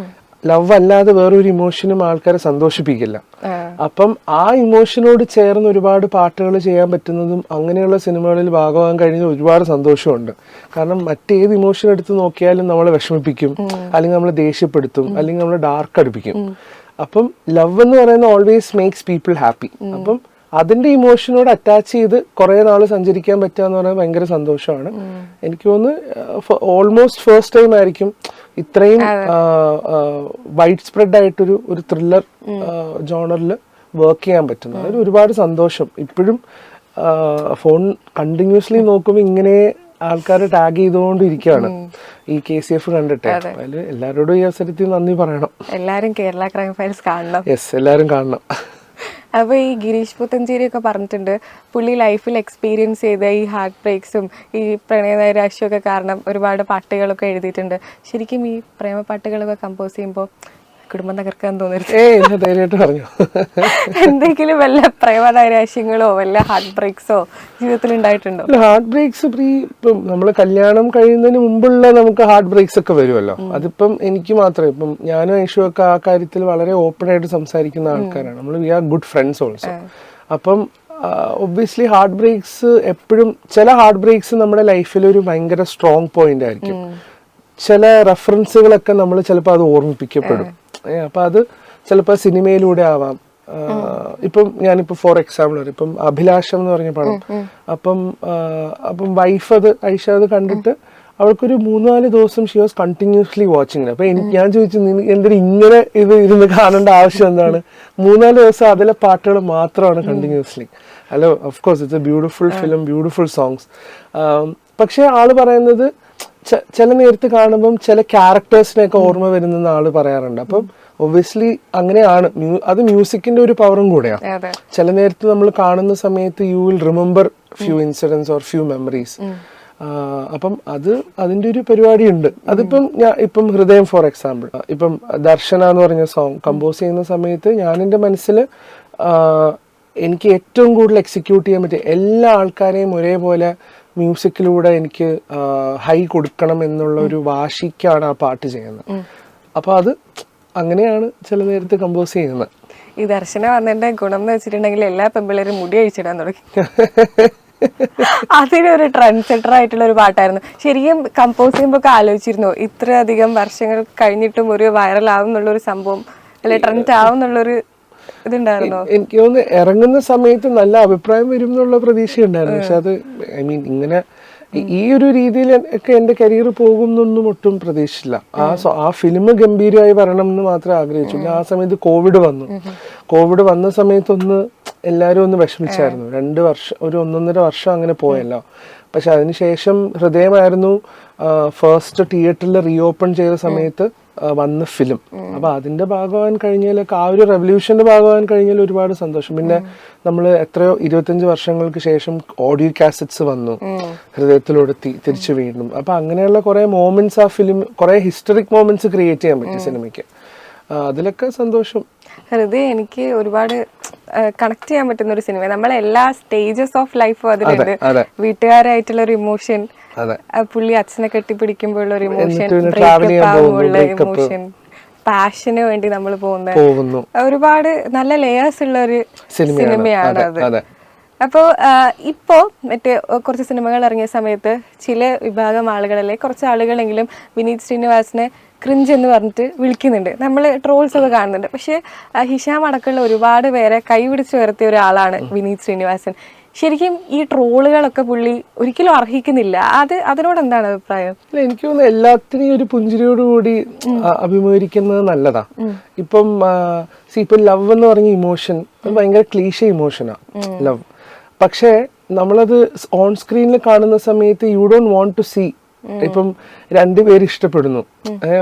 ലവ് അല്ലാതെ വേറൊരു ഇമോഷനും ആൾക്കാരെ സന്തോഷിപ്പിക്കില്ല. അപ്പം ആ ഇമോഷനോട് ചേർന്ന് ഒരുപാട് പാട്ടുകൾ ചെയ്യാൻ പറ്റുന്നതും അങ്ങനെയുള്ള സിനിമകളിൽ ഭാഗമാകാൻ കഴിഞ്ഞ ഒരുപാട് സന്തോഷമുണ്ട്. കാരണം മറ്റേത് ഇമോഷൻ എടുത്ത് നോക്കിയാലും നമ്മളെ വിഷമിപ്പിക്കും, അല്ലെങ്കിൽ നമ്മളെ ദേഷ്യപ്പെടുത്തും, അല്ലെങ്കിൽ നമ്മളെ ഡാർക്ക് അടുപ്പിക്കും. അപ്പം ലവ് എന്ന് പറയുന്നത് ഓൾവേസ് മേക്സ് പീപ്പിൾ ഹാപ്പി. അപ്പം അതിന്റെ ഇമോഷനോട് അറ്റാച്ച് ചെയ്ത് കുറെ നാള് സഞ്ചരിക്കാൻ പറ്റുക എന്ന് പറയുന്നത് ഭയങ്കര സന്തോഷമാണ്. എനിക്ക് തോന്നുന്നു ഓൾമോസ്റ്റ് ഫസ്റ്റ് ടൈം ആയിരിക്കും ഇത്രയും വൈഡ് സ്പ്രെഡ് ആയിട്ടൊരു ത്രില്ലർ ജോണറിൽ വർക്ക് ചെയ്യാൻ പറ്റുന്നത്. അതിൽ ഒരുപാട് സന്തോഷം. ഇപ്പോഴും ഫോൺ കണ്ടിന്യൂസ്ലി നോക്കുമ്പോൾ ഇങ്ങനെ ആൾക്കാർ ടാഗ് ചെയ്തുകൊണ്ടിരിക്കുകയാണ് ഈ KCF കണ്ടിട്ട്. അതിൽ എല്ലാവരോടും ഈ അവസരത്തിൽ നന്ദി പറയണം. എല്ലാരും കേരള ക്രൈം ഫയൽസ് കാണണം. യെസ്, എല്ലാവരും കാണണം. അപ്പോൾ ഈ ഗിരീഷ് പുത്തഞ്ചേരി ഒക്കെ പറഞ്ഞിട്ടുണ്ട് പുള്ളി ലൈഫിൽ എക്സ്പീരിയൻസ് ചെയ്ത ഈ ഹാർട്ട് ബ്രേക്സും ഈ പ്രണയനൈരാശ്യമൊക്കെ കാരണം ഒരുപാട് പാട്ടുകളൊക്കെ എഴുതിയിട്ടുണ്ട്. ശരിക്കും ഈ പ്രേമ പാട്ടുകളൊക്കെ കമ്പോസ് ചെയ്യുമ്പോൾ കുടുംബം തകർക്കാൻ തോന്നരുത്. ധൈര്യമായിട്ട് പറഞ്ഞു. എന്തെങ്കിലും വല്ല പ്രേമനൈരാശ്യങ്ങളോ വല്ല ഹാർട്ട് ബ്രേക്സോ ജീവിതത്തിൽ ഉണ്ടായിട്ടുണ്ടോ? ഹാർട്ട് ബ്രേക്സ് ഇപ്പം നമ്മള് കല്യാണം കഴിയുന്നതിന് മുമ്പുള്ള നമുക്ക് ഹാർട്ട് ബ്രേക്സ് ഒക്കെ വരുമല്ലോ. അതിപ്പം എനിക്ക് മാത്രമേ, ഇപ്പം ഞാനും ഐഷു ഒക്കെ ആ കാര്യത്തിൽ വളരെ ഓപ്പൺ ആയിട്ട് സംസാരിക്കുന്ന ആൾക്കാരാണ്. നമ്മൾ we are good friends also. അപ്പം ഒബ്വിയസ്ലി ഹാർട്ട് ബ്രേക്സ് എപ്പോഴും, ചില ഹാർട്ട് ബ്രേക്സ് നമ്മുടെ ലൈഫിൽ ഒരു ഭയങ്കര സ്ട്രോങ് പോയിന്റ് ആയിരിക്കും. ചില റെഫറൻസുകളൊക്കെ നമ്മൾ ചിലപ്പോൾ അത് ഓർമ്മിപ്പിക്കപ്പെടും. അപ്പൊ അത് ചിലപ്പോൾ സിനിമയിലൂടെ ആവാം. ഇപ്പം ഞാനിപ്പോ ഫോർ എക്സാമ്പിൾ പറയും, ഇപ്പം അഭിലാഷം എന്ന് പറഞ്ഞ പടം. അപ്പം വൈഫ് ഐഷ അത് കണ്ടിട്ട് അവൾക്കൊരു 3-4 ദിവസം ഷി വാസ് കണ്ടിന്യൂസ്ലി വാച്ചിങ്. അപ്പൊ ഞാൻ ചോദിച്ചു, എന്തിനാ ഇങ്ങനെ ഇരുന്ന് കാണേണ്ട ആവശ്യം എന്താണ്? 3-4 ദിവസം അതിലെ പാട്ടുകൾ മാത്രമാണ് continuously. Hello, of course it's A beautiful film, beautiful songs. പക്ഷെ ആള് പറയുന്നത് ചില നേരത്ത് കാണുമ്പം ചില ക്യാരക്ടേഴ്സിനെയൊക്കെ ഓർമ്മ വരുന്നെന്ന് ആള് പറയാറുണ്ട്. അപ്പം ഒബ്വിയസ്ലി അങ്ങനെയാണ്. അത് മ്യൂസിക്കിന്റെ ഒരു പവറും കൂടെയാണ്. ചില നേരത്ത് നമ്മൾ കാണുന്ന സമയത്ത് you will remember few incidents or few memories. അപ്പം അതിന്റെ ഒരു പരിപാടി ഉണ്ട്. ഇപ്പം ഹൃദയം ഫോർ എക്സാമ്പിൾ, ഇപ്പം ദർശന എന്ന് പറഞ്ഞ സോങ് കമ്പോസ് ചെയ്യുന്ന സമയത്ത് ഞാൻ എൻ്റെ മനസ്സിൽ എനിക്ക് ഏറ്റവും കൂടുതൽ എക്സിക്യൂട്ട് ചെയ്യാൻ പറ്റിയ എല്ലാ ആൾക്കാരെയും ഒരേപോലെ മ്യൂസിക്കിലൂടെ എനിക്ക് ഹൈ കൊടുക്കണം എന്നുള്ള ഒരു വാശിക്കാണ് ആ പാട്ട് ചെയ്യുന്നത്. അപ്പൊ അത് അങ്ങനെയാണ് ചില നേരത്ത് കമ്പോസ് ചെയ്യുന്നത്. ഈ ദർശന വന്നതിന്റെ ഗുണം എന്ന് വെച്ചിട്ടുണ്ടെങ്കിൽ എല്ലാ പെമ്പിള്ളേരും മുടി അഴിച്ചിടാൻ തുടങ്ങി. അതിനൊരു ട്രെൻഡ് സെറ്റർ ആയിട്ടുള്ള ഒരു പാട്ടായിരുന്നു. ശരിക്കും കമ്പോസ് ചെയ്യുമ്പോൾ ഒക്കെ ആലോചിച്ചിരുന്നു ഇത്രയധികം വർഷങ്ങൾ കഴിഞ്ഞിട്ടും ഒരു വൈറൽ ആവും എന്നുള്ളൊരു സംഭവം, അല്ലെ ട്രെൻഡ് ആവും എന്നുള്ളൊരു ഇതുണ്ടായിരുന്നോ? എനിക്ക് തോന്നുന്നു ഇറങ്ങുന്ന സമയത്ത് നല്ല അഭിപ്രായം വരും എന്നുള്ള പ്രതീക്ഷ ഉണ്ടായിരുന്നു. പക്ഷെ അത് ഇങ്ങനെ ഈ ഒരു രീതിയിൽ ഒക്കെ എന്റെ കരിയർ പോകുന്നൊന്നും ഒട്ടും പ്രതീക്ഷിച്ചില്ല. ആ ഫിലിം ഗംഭീരമായി വരണം എന്ന് മാത്രമേ ആഗ്രഹിച്ചു. ആ സമയത്ത് കോവിഡ് വന്ന സമയത്തൊന്ന് എല്ലാരും ഒന്ന് വിഷമിച്ചായിരുന്നു. 2 വർഷം, ഒരു 1.5 വർഷം അങ്ങനെ പോയല്ലോ. പക്ഷെ അതിനുശേഷം ഹൃദയമായിരുന്നു ഫസ്റ്റ് തിയേറ്ററിൽ റീഓപ്പൺ ചെയ്ത സമയത്ത് വന്ന ഫിലിം. അപ്പൊ അതിന്റെ ഭാഗമാകാൻ കഴിഞ്ഞാലൊക്കെ, ആ ഒരു റെവല്യൂഷന്റെ ഭാഗമാകാൻ കഴിഞ്ഞാൽ ഒരുപാട് സന്തോഷം. പിന്നെ നമ്മൾ എത്രയോ 25 വർഷങ്ങൾക്ക് ശേഷം ഓഡിയോ കാസറ്റ്സ് വന്നു ഹൃദയത്തിലൂടെ തിരിച്ചു വീണ്ടും. അപ്പൊ അങ്ങനെയുള്ള കുറെ മോമെന്റ്സ് ആ ഫിലിം, കുറെ ഹിസ്റ്ററിക് മോമെന്റ്സ് ക്രിയേറ്റ് ചെയ്യാൻ പറ്റി സിനിമയ്ക്ക്. അതിലൊക്കെ സന്തോഷം. ഹൃദയം എനിക്ക് ഒരുപാട് കണക്ട് ചെയ്യാൻ പറ്റുന്ന ഒരു സിനിമ. നമ്മളെ എല്ലാ സ്റ്റേജസ് ഓഫ് ലൈഫും അതിലുണ്ട്. വീട്ടുകാരായിട്ടുള്ള ഒരു ഇമോഷൻ, പുള്ളി അച്ഛനെ കെട്ടിപ്പിടിക്കുമ്പോഴുള്ള ഒരു ഇമോഷൻ, ബ്രേക്കപ്പ് ആകുമ്പോഴുള്ള ഇമോഷൻ, പാഷന് വേണ്ടി നമ്മൾ പോകുന്ന ഒരുപാട് നല്ല ലേയേഴ്സ് ഉള്ള ഒരു സിനിമയാണ് അത്. അപ്പോ ഇപ്പോ കുറച്ച് സിനിമകൾ ഇറങ്ങിയ സമയത്ത് ചില വിഭാഗം ആളുകളല്ലേ, കുറച്ച് ആളുകളെങ്കിലും വിനീത് ശ്രീനിവാസനെ ക്രിഞ്ച് എന്ന് പറഞ്ഞിട്ട് വിളിക്കുന്നുണ്ട്, നമ്മൾ ട്രോൾസ് ഒക്കെ കാണുന്നുണ്ട്. പക്ഷേ ഹിഷാം അടക്കമുള്ള ഒരുപാട് പേരെ കൈപിടിച്ച് ഉയർത്തിയ ഒരാളാണ് വിനീത് ശ്രീനിവാസൻ. ശരിക്കും ഈ ട്രോളുകളൊക്കെ പുള്ളി ഒരിക്കലും അർഹിക്കുന്നില്ല. അതിനോട് എന്താണ് അഭിപ്രായം? എനിക്ക് തോന്നുന്നു എല്ലാത്തിനെയും ഒരു പുഞ്ചിരിയോടുകൂടി അഭിമുഖീകരിക്കുന്നത് നല്ലതാ. ഇപ്പം ഇപ്പം ലവ് എന്ന് പറഞ്ഞ ഇമോഷൻ ഭയങ്കര ക്ലീശ ഇമോഷനാ ലവ്. പക്ഷേ നമ്മളത് ഓൺ സ്ക്രീനിൽ കാണുന്ന സമയത്ത് you don't want to see. ഇപ്പം രണ്ടുപേര് ഇഷ്ടപ്പെടുന്നു,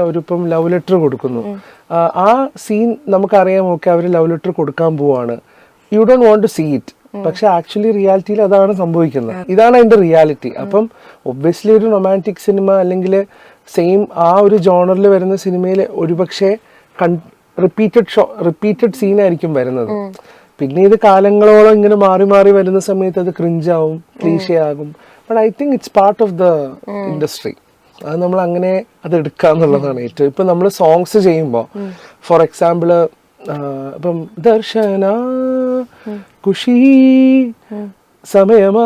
ഒരിപ്പം ലവ് ലെറ്റർ കൊടുക്കുന്നു, ആ സീൻ നമുക്കറിയാം, ഓക്കെ അവർ ലവ് ലെറ്റർ കൊടുക്കാൻ പോവാണ്, you don't want to see it. പക്ഷെ ആക്ച്വലി റിയാലിറ്റിയിൽ അതാണ് സംഭവിക്കുന്നത്. ഇതാണ് അതിന്റെ റിയാലിറ്റി. അപ്പം ഒബ്വിയസ്ലി ഒരു റൊമാൻറ്റിക് സിനിമ അല്ലെങ്കിൽ സെയിം ആ ഒരു ജോണറിൽ വരുന്ന സിനിമയിൽ ഒരുപക്ഷെ റിപ്പീറ്റഡ് സീനായിരിക്കും വരുന്നത്. പിന്നെ ഇത് കാലങ്ങളോളം ഇങ്ങനെ മാറി മാറി വരുന്ന സമയത്ത് അത് ക്രിഞ്ചാവും, ക്ലീശയാകും. But I think it's part of the industry. അത് നമ്മൾ അങ്ങനെ അത് എടുക്കുക എന്നുള്ളതാണ് ഏറ്റവും. ഇപ്പം നമ്മൾ സോങ്സ് ചെയ്യുമ്പോൾ ഫോർ എക്സാമ്പിള് ഇപ്പം ദർശന ഖുഷി സമയമാ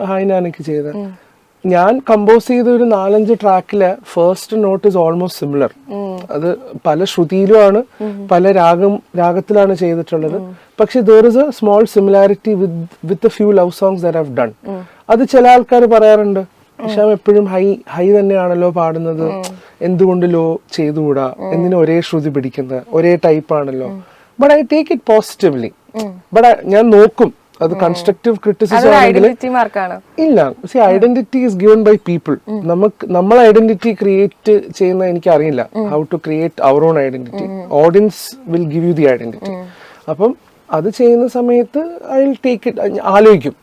ഹായ്നാനൊക്കെ ചെയ്ത ഞാൻ കമ്പോസ് ചെയ്ത ഒരു 4-5 ട്രാക്കിലെ first note is almost similar. അത് പല ശ്രുതിയിലുമാണ്, പല രാഗത്തിലാണ് ചെയ്തിട്ടുള്ളത്. പക്ഷെ there is a small similarity with a few love songs that have done. അത് ചില ആൾക്കാർ പറയാറുണ്ട്, ഹിഷാം എപ്പോഴും ഹൈ തന്നെയാണല്ലോ പാടുന്നത്, എന്തുകൊണ്ട് ലോ ചെയ്തുകൂടാ, എന്തിനും ഒരേ ശ്രുതി പിടിക്കുന്നത്, ഒരേ ടൈപ്പ് ആണല്ലോ. But I take it positively. But ഞാൻ നോക്കും അത് കൺസ്ട്രക്റ്റീവ് ക്രിറ്റിസിസം ആണെങ്കിൽ ഇല്ല. See identity is given by people. നമ്മൾ ഐഡന്റിറ്റി ക്രിയേറ്റ് ചെയ്യുന്ന എനിക്ക് അറിയില്ല how to create our own identity. Audience will give you the identity. അപ്പം അത് ചെയ്യുന്ന സമയത്ത് ഐ വിൽ ടേക്ക് ഇറ്റ്, ആലോചിക്കും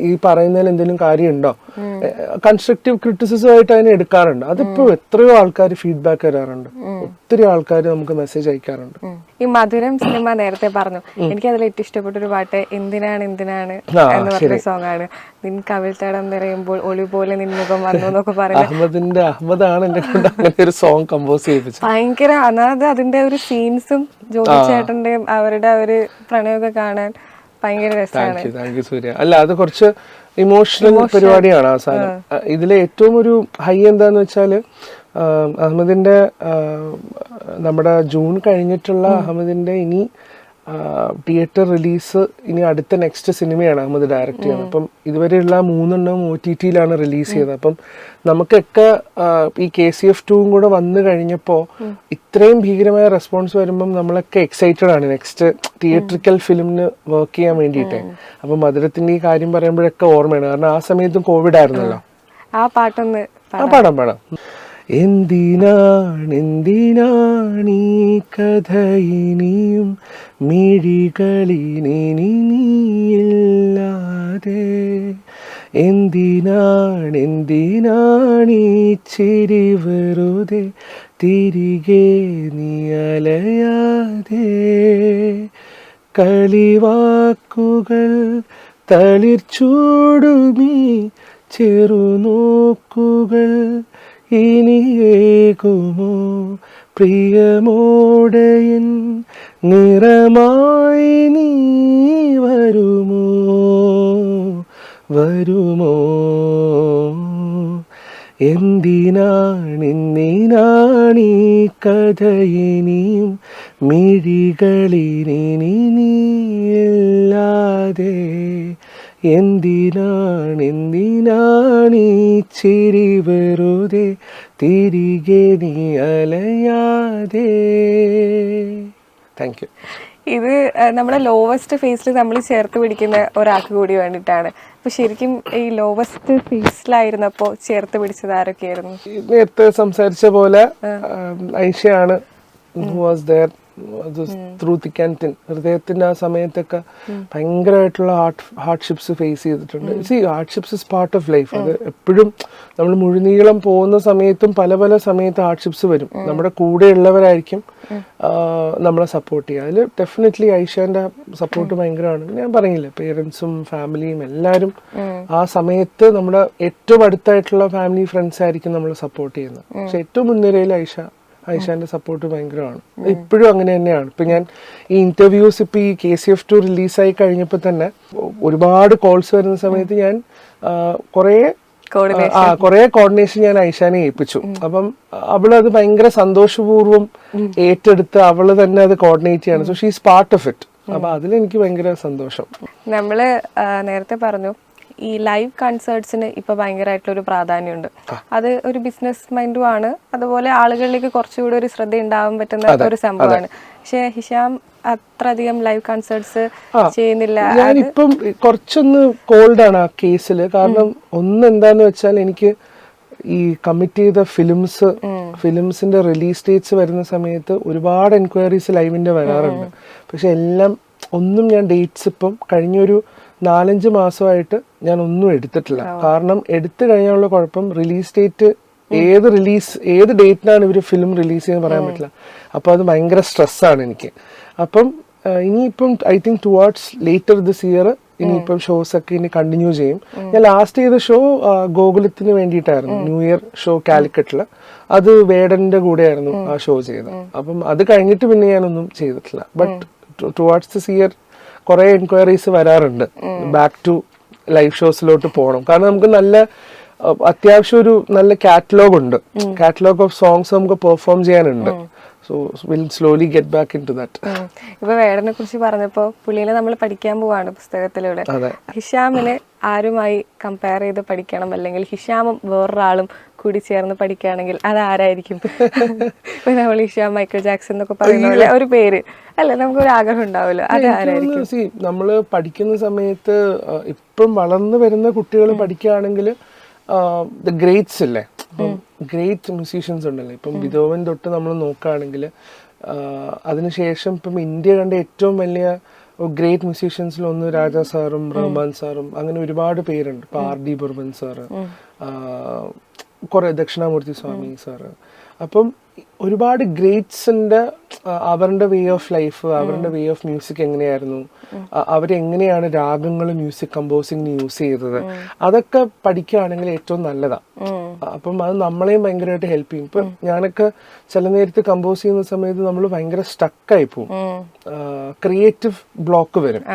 ഈ പറയുന്നതിൽ എന്തെങ്കിലും കാര്യമുണ്ടോ. കൺസ്ട്രക്റ്റീവ് ക്രിറ്റിസിസം ആയിട്ട് അതിനെ എടുക്കാറുണ്ട്. അതിപ്പോ എത്രയോ ആൾക്കാർ ഫീഡ്ബാക്ക് തരാറുണ്ട്, ഒത്തിരി ആൾക്കാർ നമുക്ക് മെസ്സേജ് അയക്കാറുണ്ട്. ഈ മധുരം സിനിമ നേരത്തെ പറഞ്ഞു, എനിക്ക് അതിൽ ഏറ്റവും ഇഷ്ടപ്പെട്ട ഒരു പാട്ട് എന്തിനാണ് എന്ന് പറഞ്ഞ സോങ് ആണ്. നിൻ കവിൾ തടം നിറയുമ്പോൾ ഒളി പോലെ നിൻമുഖം വന്നു എന്നൊക്കെ പറയുന്നത് അഹമ്മദാണ് എന്നെ കൊണ്ട് അങ്ങനെ ഒരു സോങ് കമ്പോസ് ചെയ്യിപ്പിച്ചത്. ഭയങ്കര അതായത് അതിന്റെ ഒരു സീൻസും ജോബി ചേട്ടന്റെയും അവരുടെ ഒരു പ്രണയമൊക്കെ കാണാൻ ഭയങ്കര രസമാണ്. താങ്ക് യു സൂര്യ. അല്ല അത് കുറച്ച് ഇമോഷണൽ പരിപാടിയാണ് ആ സാധനം. ഇതിലെ ഏറ്റവും ഒരു ഹൈ എന്താന്ന് വെച്ചാല് അഹമ്മദിന്റെ നമ്മുടെ ജൂൺ കഴിഞ്ഞിട്ടുള്ള അഹമ്മദിന്റെ ഇനി തിയേറ്റർ റിലീസ്, ഇനി അടുത്ത നെക്സ്റ്റ് സിനിമയാണ് അഹമ്മദ് ഡയറക്റ്റ് ചെയ്യുന്നത്. അപ്പം ഇതുവരെയുള്ള 3 OTT-യിലാണ് റിലീസ് ചെയ്തത്. അപ്പം നമുക്കൊക്കെ ഈ KCF 2 കൂടെ വന്നു കഴിഞ്ഞപ്പോൾ ഇത്രയും ഭീകരമായ റെസ്പോൺസ് വരുമ്പം നമ്മളൊക്കെ എക്സൈറ്റഡ് ആണ് നെക്സ്റ്റ് തിയേറ്ററിക്കൽ ഫിലിമിന് വർക്ക് ചെയ്യാൻ വേണ്ടിയിട്ട്. അപ്പം മധുരത്തിന്റെ ഈ കാര്യം പറയുമ്പോഴൊക്കെ ഓർമ്മയാണ്, കാരണം ആ സമയത്തും കോവിഡ് ആയിരുന്നല്ലോ. ആ പാട്ടൊന്ന് പാടാം. എന്തിനാണീ കഥ ഇനിയും മിഴികളിനി നീയില്ലാതെ, എന്തിനാണീ ചിരി വെറുതെ തിരികെ നീ അലയാതെ, കളിവാക്കുകൾ തളിർച്ചൂടുമീ ചെറുനോക്കുകൾ ഇനിയേകുമോ പ്രിയമോടയൻ നിറമായി നീ വരുമോ എന്തിനാണീ കഥ ഇനിയും മിഴികളിനി നീയില്ലാതെ, എന്തിനാണീ ചിരി വെറുതെ തിരികെ നീ അലയാതെ. Thank you. ഇത് നമ്മുടെ ലോവസ്റ്റ് ഫേസിൽ നമ്മൾ ചേർത്ത് പിടിക്കുന്ന ഒരാൾക്ക് കൂടി വേണ്ടിയിട്ടാണ്. അപ്പൊ ശരിക്കും ഈ ലോവസ്റ്റ് ഫേസിലായിരുന്നപ്പോ ചേർത്ത് പിടിച്ചത് ആരൊക്കെയായിരുന്നു? നേരത്തെ സംസാരിച്ച പോലെ ഐഷയാണ് ത്രൂ തിക്ക് ആൻഡ് തിൻ. ഹൃദയത്തിന്റെ ആ സമയത്തൊക്കെ ഭയങ്കരമായിട്ടുള്ള ഹാർഡ്ഷിപ്സ് ഫേസ് ചെയ്തിട്ടുണ്ട്. Hardships is part of life. അത് എപ്പോഴും നമ്മൾ മുഴുനീളം പോകുന്ന സമയത്തും പല സമയത്ത് ഹാർഡ്ഷിപ്സ് വരും. നമ്മുടെ കൂടെ ഉള്ളവരായിരിക്കും നമ്മളെ സപ്പോർട്ട് ചെയ്യുക. അതിൽ ഡെഫിനറ്റ്ലി ഐഷാന്റെ സപ്പോർട്ട് ഭയങ്കരമാണ്. ഞാൻ പറഞ്ഞില്ലേ, പേരൻസും ഫാമിലിയും എല്ലാവരും ആ സമയത്ത് നമ്മുടെ ഏറ്റവും അടുത്തായിട്ടുള്ള ഫാമിലി ഫ്രണ്ട്സ് ആയിരിക്കും നമ്മളെ സപ്പോർട്ട് ചെയ്യുന്നത്. പക്ഷെ ഏറ്റവും മുൻനിരയിൽ ഐഷാന്റെ സപ്പോർട്ട് ഭയങ്കരമാണ്. ഇപ്പോഴും അങ്ങനെ തന്നെയാണ്. ഇപ്പൊ ഞാൻ ഈ ഇന്റർവ്യൂസ് ഇപ്പൊ ഈ KCF 2 റിലീസായി കഴിഞ്ഞപ്പോൾ തന്നെ ഒരുപാട് കോൾസ് വരുന്ന സമയത്ത് ഞാൻ കുറേ കുറെ കോർഡിനേഷൻ ഞാൻ ഐഷാനെ ഏൽപ്പിച്ചു. അപ്പം അവള് അത് ഭയങ്കര സന്തോഷപൂർവ്വം ഏറ്റെടുത്ത് അവള് തന്നെ അത് കോർഡിനേറ്റ് ചെയ്യാണ്. So she's part of it. അപ്പൊ അതിലെനിക്ക് ഭയങ്കര സന്തോഷം. നമ്മള് നേരത്തെ പറഞ്ഞു ഈ ലൈവ് കൺസേർട്സിന് ഇപ്പൊ ഭയങ്കരമായിട്ടുള്ള ഒരു പ്രാധാന്യമുണ്ട്. അത് ഒരു ബിസിനസ് മൈൻഡും ആണ്, അതുപോലെ ആളുകളിലേക്ക് കുറച്ചുകൂടി ഒരു ശ്രദ്ധ ഉണ്ടാവാൻ പറ്റുന്ന ഒരു സംഭവമാണ്. പക്ഷെ ഹിഷാം അത്രയധികം ലൈവ് കൺസേർട്സ് ചെയ്യുന്നില്ല. ഞാനിപ്പം കുറച്ചൊന്ന് കോൾഡ് ആണ് ആ കേസിൽ. കാരണം ഒന്ന് എന്താന്ന് വെച്ചാൽ എനിക്ക് ഈ കമ്മിറ്റ് ചെയ്ത ഫിലിംസിന്റെ റിലീസ് ഡേറ്റ്സ് വരുന്ന സമയത്ത് ഒരുപാട് എൻക്വയറീസ് ലൈവിന്റെ വരാറുണ്ട്. പക്ഷെ എല്ലാം ഒന്നും ഞാൻ ഡേറ്റ്സ് ഇപ്പം കഴിഞ്ഞൊരു 4-5 മാസമായിട്ട് ഞാൻ ഒന്നും എടുത്തിട്ടില്ല. കാരണം എടുത്തു കഴിഞ്ഞാലുള്ള കുഴപ്പം റിലീസ് ഡേറ്റ് ഏത് ഡേറ്റിനാണ് ഇവർ ഫിലിം റിലീസ് ചെയ്യാൻ പറയാൻ പറ്റില്ല. അപ്പോൾ അത് ഭയങ്കര സ്ട്രെസ്സാണ് എനിക്ക്. അപ്പം ഇനിയിപ്പം I think towards later this year ഇനിയിപ്പം ഷോസ് ഒക്കെ ഇനി കണ്ടിന്യൂ ചെയ്യും. ഞാൻ ലാസ്റ്റ് ചെയ്ത ഷോ ഗോകുലത്തിന് വേണ്ടിയിട്ടായിരുന്നു, ന്യൂ ഇയർ ഷോ കാലിക്കറ്റില്. അത് വേടന്റെ കൂടെയായിരുന്നു ആ ഷോ ചെയ്തത്. അപ്പം അത് കഴിഞ്ഞിട്ട് പിന്നെ ഞാനൊന്നും ചെയ്തിട്ടില്ല. ബട്ട് ടുവാർഡ്സ് ദിസ് ഇയർ കുറെ എൻക്വയറീസ് വരാറുണ്ട് ബാക്ക് ടു ലൈവ് ഷോസിലോട്ട് പോകണം. കാരണം നമുക്ക് അത്യാവശ്യം ഒരു നല്ല കാറ്റലോഗ് ഉണ്ട്, കാറ്റലോഗ് ഓഫ് സോങ്സ് നമുക്ക് പെർഫോം ചെയ്യാനുണ്ട്. So will slowly get back into that. ഇപ്പൊ വേടനെ കുറിച്ച് പറഞ്ഞപ്പോ പുള്ളിനെ നമ്മൾ പഠിക്കാൻ പോവാണ് പുസ്തകത്തിലൂടെ. ഹിഷാമിനെ ആരുമായി കമ്പയർ ചെയ്ത് പഠിക്കണം, അല്ലെങ്കിൽ ഹിഷാമും വേറൊരാളും കൂടി ചേർന്ന് പഠിക്കുകയാണെങ്കിൽ അത് ആരായിരിക്കും? ഇപ്പൊ നമ്മൾ ഹിഷാം മൈക്കിൾ ജാക്സൺ എന്നൊക്കെ പറയുന്ന പോലെ ഒരു പേര് അല്ല, നമുക്കൊരു ആഗ്രഹം ഉണ്ടാവുമല്ലോ, അത് ആരായിരിക്കും? നമ്മള് പഠിക്കുന്ന സമയത്ത് ഇപ്പം വളർന്നു വരുന്ന കുട്ടികൾ പഠിക്കുകയാണെങ്കിൽ ദ ഗ്രേറ്റ്സ് ഇല്ലേ, ഗ്രേറ്റ് മ്യൂസീഷ്യൻസ് ഉണ്ടല്ലോ. ഇപ്പം ബിതോവൻ തൊട്ട് നമ്മൾ നോക്കുകയാണെങ്കിൽ അതിനുശേഷം ഇപ്പം ഇന്ത്യ കണ്ട ഏറ്റവും വലിയ ഗ്രേറ്റ് മ്യൂസീഷ്യൻസിൽ ഒന്ന് രാജാ സാറും റഹ്മാൻ സാറും, അങ്ങനെ ഒരുപാട് പേരുണ്ട്. ഇപ്പൊ R.D. ബർമൻ സാറ്, കുറെ ദക്ഷിണാമൂർത്തി സ്വാമി സാറ്. അപ്പം ഒരുപാട് ഗ്രേറ്റ്സിന്റെ അവരുടെ വേ ഓഫ് ലൈഫ്, അവരുടെ വേ ഓഫ് മ്യൂസിക് എങ്ങനെയായിരുന്നു, അവരെങ്ങനെയാണ് രാഗങ്ങൾ മ്യൂസിക് കമ്പോസിങ്ങിന് യൂസ് ചെയ്തത്, അതൊക്കെ പഠിക്കുകയാണെങ്കിൽ ഏറ്റവും നല്ലതാണ്. അപ്പം അത് നമ്മളെയും ഭയങ്കരമായിട്ട് ഹെൽപ്പ് ചെയ്യും. ഇപ്പൊ ഞാനൊക്കെ ചില നേരത്ത് കമ്പോസ് ചെയ്യുന്ന സമയത്ത് നമ്മൾ ഭയങ്കര സ്റ്റക്കായി പോകും, ക്രിയേറ്റീവ് ബ്ലോക്ക് വരും.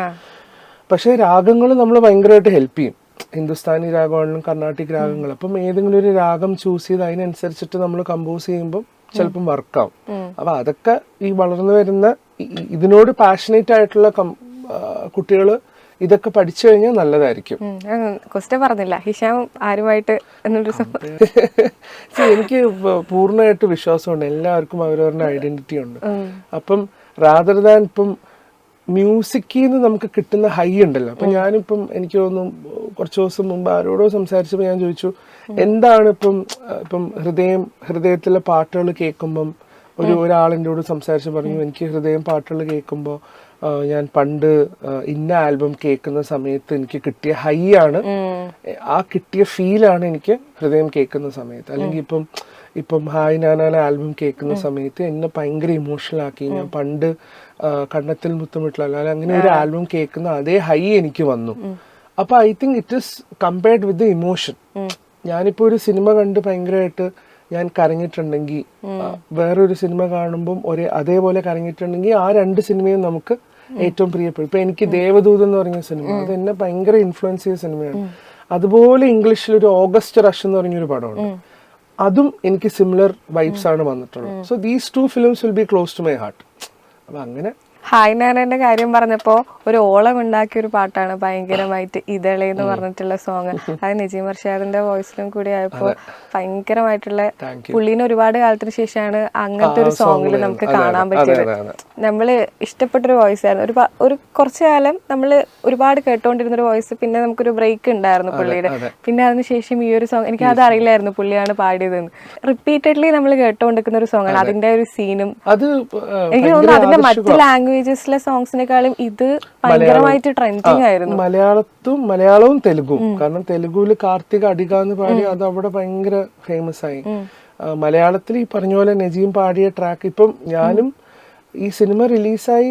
പക്ഷെ രാഗങ്ങൾ നമ്മൾ ഭയങ്കരമായിട്ട് ഹെൽപ്പ് ചെയ്യും. ഹിന്ദുസ്ഥാനി രാഗമാണെങ്കിലും കർണാട്ടിക് രാഗങ്ങൾ. അപ്പം ഏതെങ്കിലും ഒരു രാഗം ചൂസ് ചെയ്ത് അതിനനുസരിച്ചിട്ട് നമ്മൾ കമ്പോസ് ചെയ്യുമ്പോൾ ചിലപ്പം വർക്കാവും. അപ്പൊ അതൊക്കെ ഈ വളർന്നു വരുന്ന ഇതിനോട് പാഷനേറ്റ് ആയിട്ടുള്ള കുട്ടികൾ ഇതൊക്കെ പഠിച്ചു കഴിഞ്ഞാൽ നല്ലതായിരിക്കും. ക്വസ്റ്റ്യൻ പറഞ്ഞില്ല ഹിഷാം ആരുമായിട്ട് എന്നൊരു എനിക്ക് പൂർണ്ണമായിട്ട് വിശ്വാസമുണ്ട്, എല്ലാവർക്കും അവരവരുടെ ഐഡന്റിറ്റി ഉണ്ട്. അപ്പം റാദർ ദാൻ ഇപ്പം മ്യൂസിക്കിൽ നിന്ന് നമുക്ക് കിട്ടുന്ന ഹൈ ഉണ്ടല്ലോ. അപ്പൊ ഞാനിപ്പം എനിക്ക് തോന്നുന്നു കുറച്ച് ദിവസം മുമ്പ് ആരോടോ സംസാരിച്ചപ്പോൾ ഞാൻ ചോദിച്ചു, എന്താണ് ഇപ്പം ഹൃദയത്തിലെ പാട്ടുകൾ കേൾക്കുമ്പം ഒരാളിൻ്റെ കൂടെ സംസാരിച്ച് പറഞ്ഞു, എനിക്ക് ഹൃദയം പാട്ടുകൾ കേൾക്കുമ്പോൾ ഞാൻ പണ്ട് ഇന്ന ആൽബം കേൾക്കുന്ന സമയത്ത് എനിക്ക് കിട്ടിയ ഹൈ ആണ്, ആ കിട്ടിയ ഫീലാണ് എനിക്ക് ഹൃദയം കേൾക്കുന്ന സമയത്ത്. അല്ലെങ്കിൽ ഇപ്പം ഹായ് നാനാല ആൽബം കേൾക്കുന്ന സമയത്ത് എന്നെ ഭയങ്കര ഇമോഷണൽ ആക്കി. ഞാൻ പണ്ട് കണ്ണത്തിൽ മുത്തമിട്ടില്ല അങ്ങനെ ഒരു ആൽബം കേൾക്കുന്ന അതേ ഹൈ എനിക്ക് വന്നു. അപ്പൊ I think it is compared with the emotion. ഞാനിപ്പോ ഒരു സിനിമ കണ്ട് ഭയങ്കരമായിട്ട് ഞാൻ കരഞ്ഞിട്ടുണ്ടെങ്കിൽ വേറൊരു സിനിമ കാണുമ്പം അതേപോലെ കരഞ്ഞിട്ടുണ്ടെങ്കിൽ ആ രണ്ട് സിനിമയും നമുക്ക് ഏറ്റവും പ്രിയപ്പെടും. ഇപ്പൊ എനിക്ക് ദേവദൂത് എന്ന് പറഞ്ഞ സിനിമ, അത് എന്നെ ഭയങ്കര ഇൻഫ്ലുവൻസ് ചെയ്ത സിനിമയാണ്. അതുപോലെ ഇംഗ്ലീഷിൽ ഒരു ഓഗസ്റ്റ് റഷ് എന്ന് പറഞ്ഞൊരു പടമുണ്ട്, അതും എനിക്ക് സിമിലർ വൈബ്സ് ആണ് വന്നിട്ടുള്ളത്. So these 2 films will be close to my heart. അപ്പൊ അങ്ങനെ ഹായ് നാനന്റെ കാര്യം പറഞ്ഞപ്പോ ഒരു ഓളം ഉണ്ടാക്കിയ ഒരു പാട്ടാണ് ഭയങ്കരമായിട്ട് ഇതളെ എന്ന് പറഞ്ഞിട്ടുള്ള സോങ്. അത് നജീം അർഷാദിന്റെ വോയിസിലും കൂടി ആയപ്പോ ഭയങ്കരമായിട്ടുള്ള പുള്ളീനെ ഒരുപാട് കാലത്തിന് ശേഷമാണ് അങ്ങനത്തെ ഒരു സോങ്ങിൽ നമുക്ക് കാണാൻ പറ്റിയത്. നമ്മള് ഇഷ്ടപ്പെട്ടൊരു വോയിസ് ആയിരുന്നു. ഒരു കുറച്ചു കാലം നമ്മള് ഒരുപാട് കേട്ടോണ്ടിരുന്ന ഒരു വോയിസ്, പിന്നെ നമുക്കൊരു ബ്രേക്ക് ഉണ്ടായിരുന്നു പുള്ളിയുടെ. പിന്നെ അതിനുശേഷം ഈ ഒരു സോങ് എനിക്ക് അത് അറിയില്ലായിരുന്നു പുള്ളിയാണ് പാടിയതെന്ന്. റിപ്പീറ്റഡ്ലി നമ്മൾ കേട്ടോണ്ടിരിക്കുന്ന ഒരു സോങ് ആണ്. അതിന്റെ ഒരു സീനും എനിക്ക് തോന്നുന്നു അതിന്റെ മറ്റു ലാംഗ്വേജസിലെ സോങ്സിനെക്കാളും ഇത് ഭയങ്കരമായിട്ട് ട്രെൻഡിങ് ആയിരുന്നു. മലയാളവും തെലുഗും. കാരണം തെലുഗുവില് കാർത്തിക അടിക എന്ന് പാടി അത് അവിടെ ഭയങ്കര ഫേമസ് ആയി. മലയാളത്തിൽ ഈ പറഞ്ഞ പോലെ നജീം പാടിയ ട്രാക്ക്, ഇപ്പം ഞാനും ഈ സിനിമ റിലീസായി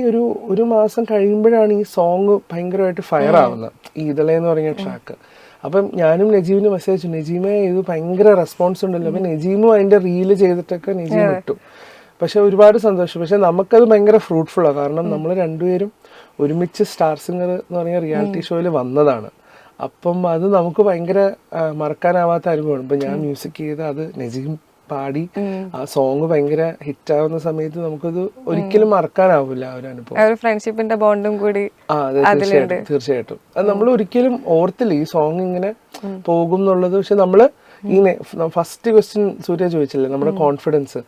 ഒരു മാസം കഴിയുമ്പോഴാണ് ഈ സോങ് ഭയങ്കരമായിട്ട് ഫയർ ആവുന്നത്, ഈ ഇതളെ എന്ന് പറഞ്ഞ ട്രാക്ക്. അപ്പം ഞാനും നജീമിന് മെസ്സേജ്, നജീമെ ഇത് ഭയങ്കര റെസ്പോൺസ് ഉണ്ടല്ലോ. അപ്പൊ നജീമും അതിന്റെ റീല് ചെയ്തിട്ടൊക്കെ നജീം ഇട്ടു. പക്ഷെ ഒരുപാട് സന്തോഷം. പക്ഷെ നമുക്കത് ഭയങ്കര ഫ്രൂട്ട്ഫുള്ളാണ്. കാരണം നമ്മൾ രണ്ടുപേരും ഒരുമിച്ച് സ്റ്റാർ സിംഗർ എന്ന് പറഞ്ഞ റിയാലിറ്റി ഷോയിൽ വന്നതാണ്. അപ്പം അത് നമുക്ക് ഭയങ്കര മറക്കാനാവാത്ത അനുഭവമാണ്. ഇപ്പൊ ഞാൻ മ്യൂസിക് ചെയ്ത് അത് നജീം പാടി ആ സോങ് ഭയങ്കര ഹിറ്റാവുന്ന സമയത്ത് നമുക്കത് ഒരിക്കലും മറക്കാനാവില്ല ആ ഒരു അനുഭവം. ഫ്രണ്ട്ഷിപ്പിന്റെ ബോണ്ടും കൂടി. അതെ, തീർച്ചയായിട്ടും അത് നമ്മൾ ഒരിക്കലും ഓർത്തില്ല ഈ സോങ് ഇങ്ങനെ പോകും എന്നുള്ളത്. പക്ഷെ നമ്മള് ഈ ഫസ്റ്റ് ക്വസ്റ്റ്യൻ സൂര്യ ചോദിച്ചില്ലേ, നമ്മുടെ കോൺഫിഡൻസ്,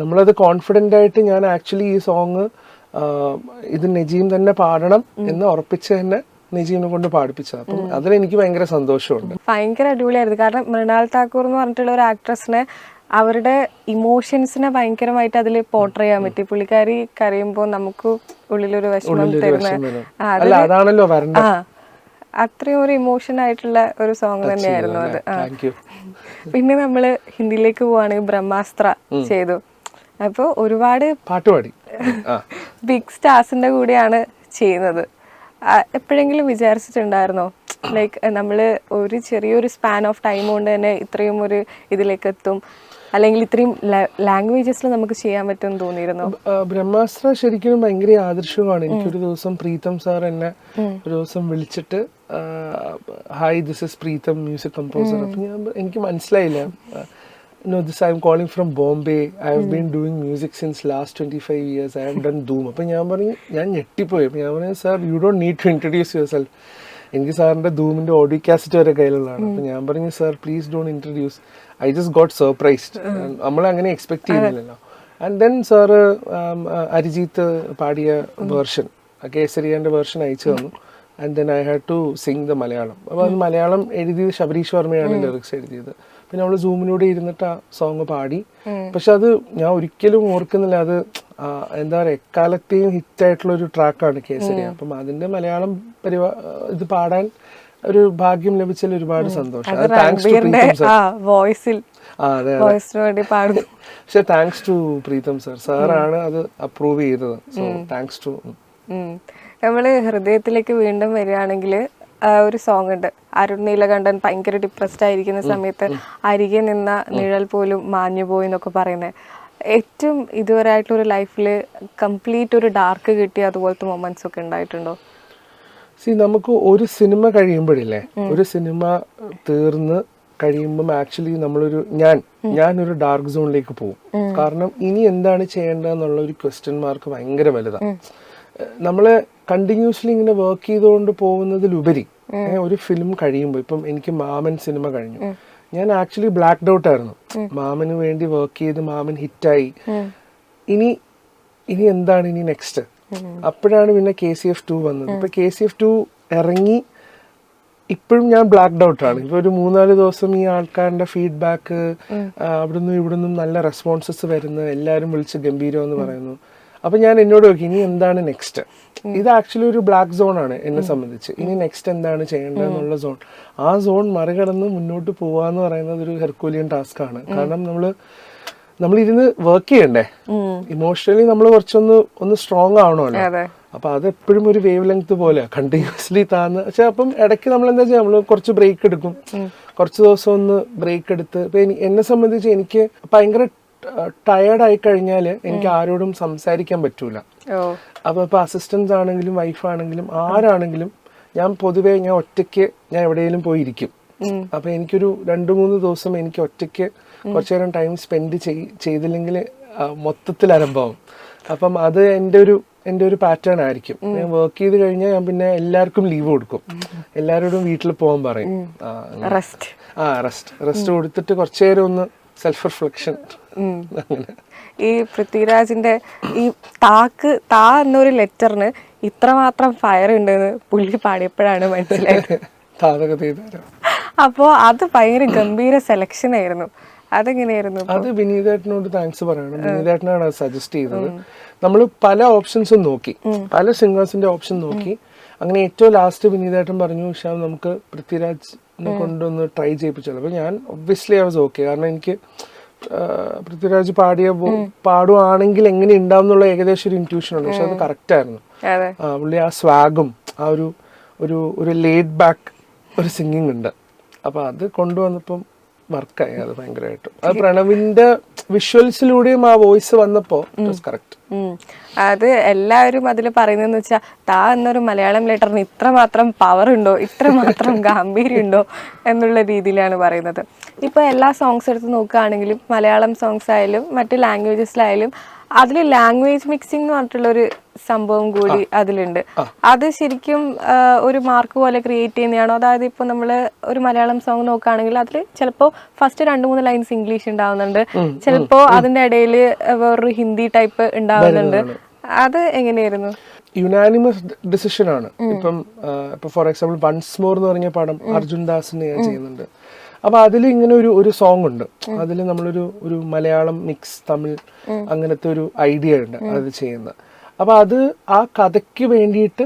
നമ്മളത് കോൺഫിഡന്റ് ആയിട്ട് ഞാൻ ആക്ച്വലി ഈ സോങ് ഇത് നജീം തന്നെ പാടണം എന്ന് ഉറപ്പിച്ച് തന്നെ നജീമിനെ കൊണ്ട് പാടിപ്പിച്ചത്. അപ്പം അതിലെനിക്ക് ഭയങ്കര സന്തോഷമുണ്ട്. ഭയങ്കര അടിപൊളിയായിരുന്നു. കാരണം മൃണാൽ താക്കൂർ എന്ന് പറഞ്ഞിട്ടുള്ള ഒരു ആക്ട്രസിനെ അവരുടെ ഇമോഷൻസിനെ ഭയങ്കരമായിട്ട് അതിൽ പോർട്രേ ചെയ്യാൻ പറ്റി. പുള്ളിക്കാരി കരയുമ്പോൾ നമുക്ക് ഉള്ളിലൊരു വിഷമം തരുന്ന അതാണല്ലോ അത്രയും ഒരു ഇമോഷൻ ആയിട്ടുള്ള ഒരു സോങ് തന്നെയായിരുന്നു അത്. പിന്നെ നമ്മള് ഹിന്ദിയിലേക്ക് പോവാണെങ്കിൽ ബ്രഹ്മാസ്ത്ര ചെയ്തു. അപ്പൊ ഒരുപാട് പാട്ടുപാടി ബിഗ് സ്റ്റാർസിന്റെ കൂടെയാണ് ചെയ്യുന്നത്. എപ്പോഴെങ്കിലും വിചാരിച്ചിട്ടുണ്ടായിരുന്നോ ലൈക്ക് നമ്മള് ഒരു ചെറിയൊരു സ്പാൻ ഓഫ് ടൈം കൊണ്ട് തന്നെ ഇത്രയും ഒരു ഇതിലേക്ക് എത്തും, അല്ലെങ്കിൽ ഇത്രയും ലാംഗ്വേജസിൽ നമുക്ക് ചെയ്യാൻ പറ്റുമെന്ന് തോന്നിയിരുന്നു? ബ്രഹ്മാസ്ത്ര ശരിക്കും ഭയങ്കര ആദർശമാണ്. എനിക്കൊരു ദിവസം പ്രീതം സാർ എന്നെ ഒരു ദിവസം വിളിച്ചിട്ട് hi this is Pritam music composer. അപ്പം എനിക്ക് മനസ്സിലായില്ല. No, I'm calling from Bombay. I have been doing music since last 25 years. I have done Doom. അപ്പം ഞാൻ ഞെട്ടിപ്പോയി. അപ്പം ഞാൻ പറഞ്ഞു sir you don't need to introduce yourself. എനിക്ക് സാറിൻ്റെ ധൂമിൻ്റെ ഓഡിയോ കാസറ്റ് വരെ കയ്യിലുള്ളതാണ്. അപ്പം ഞാൻ പറഞ്ഞു sir please don't introduce, I just got surprised. നമ്മളങ്ങനെ എക്സ്പെക്ട് ചെയ്യുന്നില്ലല്ലോ. ആൻഡ് ദെൻ സാറ് അരിജിത്ത് പാടിയ വേർഷൻ, കേസരിയാൻ്റെ വേർഷൻ അയച്ചു തന്നു. And then I had to sing the Malayalam. അപ്പോൾ അത് മലയാളം എഴുതിയത് ശബരീഷ് വർമ്മയാണ് ലിറിക്സ് എഴുതിയത്. പിന്നെ നമ്മൾ സൂമിലൂടെ ഇരുന്നിട്ട് ആ സോങ് പാടി. പക്ഷെ അത് ഞാൻ ഒരിക്കലും ഓർക്കുന്നില്ല, അത് എന്താ പറയുക എക്കാലത്തെയും ഹിറ്റായിട്ടുള്ള ഒരു ട്രാക്കാണ് കേസരി. അപ്പം അതിന്റെ മലയാളം ഇത് പാടാൻ ഒരു ഭാഗ്യം ലഭിച്ചതിൽ ഒരുപാട് സന്തോഷം. പക്ഷെ താങ്ക്സ് ടു പ്രീതം സർ, സാറാണ് അത് അപ്രൂവ് ചെയ്തത്. So thanks to. നമ്മള് ഹൃദയത്തിലേക്ക് വീണ്ടും വരികയാണെങ്കിൽ ഒരു സോങ് ഉണ്ട്, അരുൺ നീലകണ്ഠൻ ഭയങ്കര ഡിപ്രസ്ഡ് ആയിരിക്കുന്ന സമയത്ത് അരികെ നിന്ന നിഴൽ പോലും മാഞ്ഞു പോയി എന്നൊക്കെ പറയുന്നത്. ഏറ്റവും ഇതുവരെ ആയിട്ടുള്ള ഒരു ലൈഫിൽ കംപ്ലീറ്റ് ഒരു ഡാർക്ക് കിട്ടിയ അതുപോലത്തെ മൊമെന്റ്സ് ഒക്കെ ഉണ്ടായിട്ടുണ്ടോ? നമുക്ക് ഒരു സിനിമ കഴിയുമ്പോഴില്ലേ, ഒരു സിനിമ തീർന്ന് കഴിയുമ്പം ആക്ച്വലി നമ്മളൊരു ഞാനൊരു ഡാർക്ക് സോണിലേക്ക് പോകും. കാരണം ഇനി എന്താണ് ചെയ്യേണ്ടതെന്നുള്ള ഒരു ക്വസ്റ്റ്യൻ മാർക്ക് ഭയങ്കര വലുതാണ്. നമ്മള് കണ്ടിന്യൂസ്ലി ഇങ്ങനെ വർക്ക് ചെയ്തുകൊണ്ട് പോകുന്നതിലുപരി ഒരു ഫിലിം കഴിയുമ്പോൾ, ഇപ്പം എനിക്ക് മാമൻ സിനിമ കഴിഞ്ഞു, ഞാൻ ആക്ച്വലി ബ്ലാക്ക്ഡ് ഔട്ട് ആയിരുന്നു. മാമന് വേണ്ടി വർക്ക് ചെയ്ത് മാമൻ ഹിറ്റായി. ഇനി എന്താണ് ഇനി നെക്സ്റ്റ്? അപ്പോഴാണ് പിന്നെ KCF 2 വന്നത്. ഇപ്പൊ KCF 2 ഇറങ്ങി ഇപ്പോഴും ഞാൻ ബ്ലാക്ക്ഡ് ഔട്ട് ആണ്. ഇപ്പൊ ഒരു 3-4 ദിവസം ഈ ആൾക്കാരുടെ ഫീഡ്ബാക്ക് അവിടുന്ന് ഇവിടുന്നും നല്ല റെസ്പോൺസസ് വരുന്നു, എല്ലാവരും വിളിച്ച് ഗംഭീരം എന്ന് പറയുന്നു. അപ്പൊ ഞാൻ എന്നോട് നോക്കി ഇനി എന്താണ് നെക്സ്റ്റ്. ഇത് ആക്ച്വലി ഒരു ബ്ലാക്ക് സോൺ ആണ് എന്നെ സംബന്ധിച്ച്. ഇനി നെക്സ്റ്റ് എന്താണ് ചെയ്യേണ്ടതെന്നുള്ള സോൺ, ആ സോൺ മറികടന്ന് മുന്നോട്ട് പോവാന്ന് പറയുന്നത് ഒരു ഹെർക്കൂലിയൻ ടാസ്ക് ആണ്. കാരണം നമ്മളിരുന്ന് വർക്ക് ചെയ്യണ്ടേ, ഇമോഷണലി നമ്മൾ കുറച്ചൊന്ന് സ്ട്രോങ് ആവണമല്ലോ. അപ്പൊ അത് എപ്പോഴും ഒരു വേവ് ലെങ്ത് പോലെ കണ്ടിന്യൂസ്ലി താന്ന്. പക്ഷെ അപ്പം ഇടയ്ക്ക് നമ്മൾ എന്താ വെച്ചാൽ നമ്മൾ കുറച്ച് ബ്രേക്ക് എടുക്കും, കുറച്ച് ദിവസം ഒന്ന് ബ്രേക്ക് എടുത്ത്. ഇപ്പൊ എന്നെ സംബന്ധിച്ച് എനിക്ക് ഭയങ്കര ടയേർഡ് ആയി കഴിഞ്ഞാൽ എനിക്ക് ആരോടും സംസാരിക്കാൻ പറ്റൂല. അപ്പൊ ഇപ്പൊ അസിസ്റ്റൻസ് ആണെങ്കിലും വൈഫാണെങ്കിലും ആരാണെങ്കിലും ഞാൻ ഒറ്റയ്ക്ക് ഞാൻ എവിടെയെങ്കിലും പോയി ഇരിക്കും. അപ്പൊ എനിക്കൊരു 2-3 ദിവസം എനിക്ക് ഒറ്റയ്ക്ക് കുറച്ചു നേരം ടൈം സ്പെൻഡ് ചെയ്തില്ലെങ്കിൽ മൊത്തത്തിൽ അലമ്പാവും. അപ്പം അത് എൻ്റെ ഒരു പാറ്റേൺ ആയിരിക്കും. ഞാൻ വർക്ക് ചെയ്ത് കഴിഞ്ഞാൽ ഞാൻ പിന്നെ എല്ലാവർക്കും ലീവ് കൊടുക്കും, എല്ലാവരോടും വീട്ടിൽ പോകാൻ പറയും. റെസ്റ്റ് കൊടുത്തിട്ട് കുറച്ചു നേരം ഒന്ന് സെൽഫ് റിഫ്ലക്ഷൻ. ഈ പൃഥ്വിരാജിന്റെ ഈ താ എന്നൊരു ലെറ്ററിന് ഇത്രമാത്രം ഫയർ ഉണ്ടെന്ന് പുള്ളി പാടിയപ്പോഴാണ് മനസ്സിലായത്. അപ്പോ അത് ഭയങ്കര ഗംഭീര സെലക്ഷൻ ആയിരുന്നു. അതെങ്ങനെയായിരുന്നു? അത് വിനീതേട്ടനോട് താങ്ക്സ് പറയണം. വിനീതേട്ടനാണ് അത് സജസ്റ്റ് ചെയ്തത്. നമ്മൾ പല ഓപ്ഷൻസും നോക്കി, പല സിംഗേഴ്സിന്റെ ഓപ്ഷൻ നോക്കി. അങ്ങനെ ഏറ്റവും ലാസ്റ്റ് വിനീതേട്ടൻ പറഞ്ഞു ഷാം നമുക്ക് പൃഥ്വിരാജിനെ കൊണ്ടൊന്ന് ട്രൈ ചെയ്യിപ്പിച്ചത്. അപ്പൊ ഞാൻ ഒബ്വിയസ്ലി ഐ വാസ് ഓക്കെ. കാരണം എനിക്ക് പൃഥ്വിരാജ് പാടുവാണെങ്കിൽ എങ്ങനെ ഉണ്ടാവും എന്നുള്ള ഏകദേശം ഒരു ഇൻറ്റ്യൂഷൻ ഉണ്ട്. പക്ഷെ അത് കറക്റ്റ് ആയിരുന്നു. പുള്ളി ആ സ്വാഗും ആ ഒരു ലേഡ് ബാക്ക് ഒരു സിംഗിങ് ഉണ്ട്. അപ്പൊ അത് കൊണ്ടുവന്നപ്പം വർക്കായി അത് ഭയങ്കരമായിട്ട്. അത് പ്രണവിന്റെ വിഷ്വൽസിലൂടെയും ആ വോയിസ് വന്നപ്പോ കറക്റ്റ്. അത് എല്ലാവരും അതിൽ പറയുന്നതെന്ന് വെച്ചാൽ താ എന്നൊരു മലയാളം ലെറ്ററിന് ഇത്രമാത്രം പവർ ഉണ്ടോ, ഇത്രമാത്രം ഗാംഭീര്യം ഉണ്ടോ എന്നുള്ള രീതിയിലാണ് പറയുന്നത്. ഇപ്പോൾ എല്ലാ സോങ്സ് എടുത്ത് നോക്കുകയാണെങ്കിലും മലയാളം സോങ്സ് ആയാലും മറ്റ് ലാംഗ്വേജസിലായാലും അതിൽ ലാംഗ്വേജ് മിക്സിംഗ് എന്ന് പറഞ്ഞിട്ടുള്ളൊരു സംഭവം കൂടി അതിലുണ്ട്. അത് ശരിക്കും ഒരു മാർക്ക് പോലെ ക്രിയേറ്റ് ചെയ്യുന്നതാണോ? അതായത് ഇപ്പോൾ നമ്മൾ ഒരു മലയാളം സോങ് നോക്കുകയാണെങ്കിൽ അതിൽ ചിലപ്പോൾ ഫസ്റ്റ് 2-3 ലൈൻസ് ഇംഗ്ലീഷ് ഉണ്ടാവുന്നുണ്ട്, ചിലപ്പോൾ അതിൻ്റെ ഇടയിൽ വേറൊരു ഹിന്ദി ടൈപ്പ് ഉണ്ടാവുന്നുണ്ട്. അത് എങ്ങനെയായിരുന്നു? യുനാനിമസ് ഡിസിഷൻ ആണ്. ഇപ്പം ഫോർ എക്സാമ്പിൾ വൺസ് മോർ എന്ന് പറഞ്ഞ പടം അർജുൻ ദാസിനെ ഞാൻ ചെയ്യുന്നുണ്ട്. അപ്പൊ അതിൽ ഇങ്ങനെ ഒരു സോങ് ഉണ്ട്. അതിൽ നമ്മളൊരു മലയാളം മിക്സ് തമിഴ് അങ്ങനത്തെ ഒരു ഐഡിയ ഉണ്ട് അത് ചെയ്യുന്നത്. അപ്പൊ അത് ആ കഥയ്ക്ക് വേണ്ടിയിട്ട്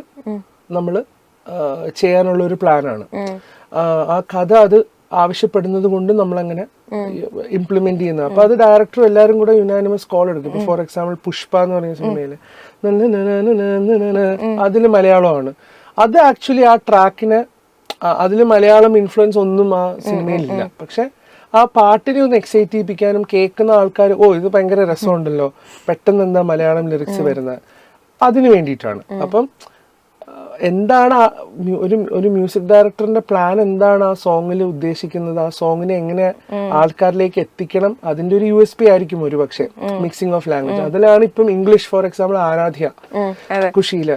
നമ്മൾ ചെയ്യാനുള്ള ഒരു പ്ലാനാണ്. ആ കഥ അത് ആവശ്യപ്പെടുന്നത് കൊണ്ട് നമ്മളങ്ങനെ ഇംപ്ലിമെന്റ് ചെയ്യുന്നത്. അപ്പൊ അത് ഡയറക്ടറും എല്ലാവരും കൂടെ യുനാനിമസ് കോൾ എടുക്കും. ഇപ്പൊ ഫോർ എക്സാമ്പിൾ പുഷ്പ എന്ന് പറയുന്ന സിനിമയില് അതില് മലയാളമാണ്. അത് ആക്ച്വലി ആ ട്രാക്കിന് അതിൽ മലയാളം ഇൻഫ്ലുവൻസ് ഒന്നും ആ സിനിമയിലില്ല. പക്ഷെ ആ പാട്ടിനെ ഒന്ന് എക്സൈറ്റ് ചെയ്യിപ്പിക്കാനും കേൾക്കുന്ന ആൾക്കാർ ഇത് ഭയങ്കര രസമുണ്ടല്ലോ, പെട്ടെന്ന് എന്താ മലയാളം ലിറിക്സ് വരുന്നത്, അതിനു വേണ്ടിയിട്ടാണ്. അപ്പം എന്താണ് ഒരു മ്യൂസിക് ഡയറക്ടറിന്റെ പ്ലാൻ, എന്താണ് ആ സോങ്ങിൽ ഉദ്ദേശിക്കുന്നത്, ആ സോങ്ങിനെ എങ്ങനെ ആൾക്കാരിലേക്ക് എത്തിക്കണം, അതിന്റെ ഒരു USP ആയിരിക്കും ഒരു പക്ഷേ മിക്സിംഗ് ഓഫ് ലാംഗ്വേജ്. അതിലാണ് ഇപ്പം ഇംഗ്ലീഷ് ഫോർ എക്സാമ്പിൾ ആരാധ്യ ഖുഷിയില്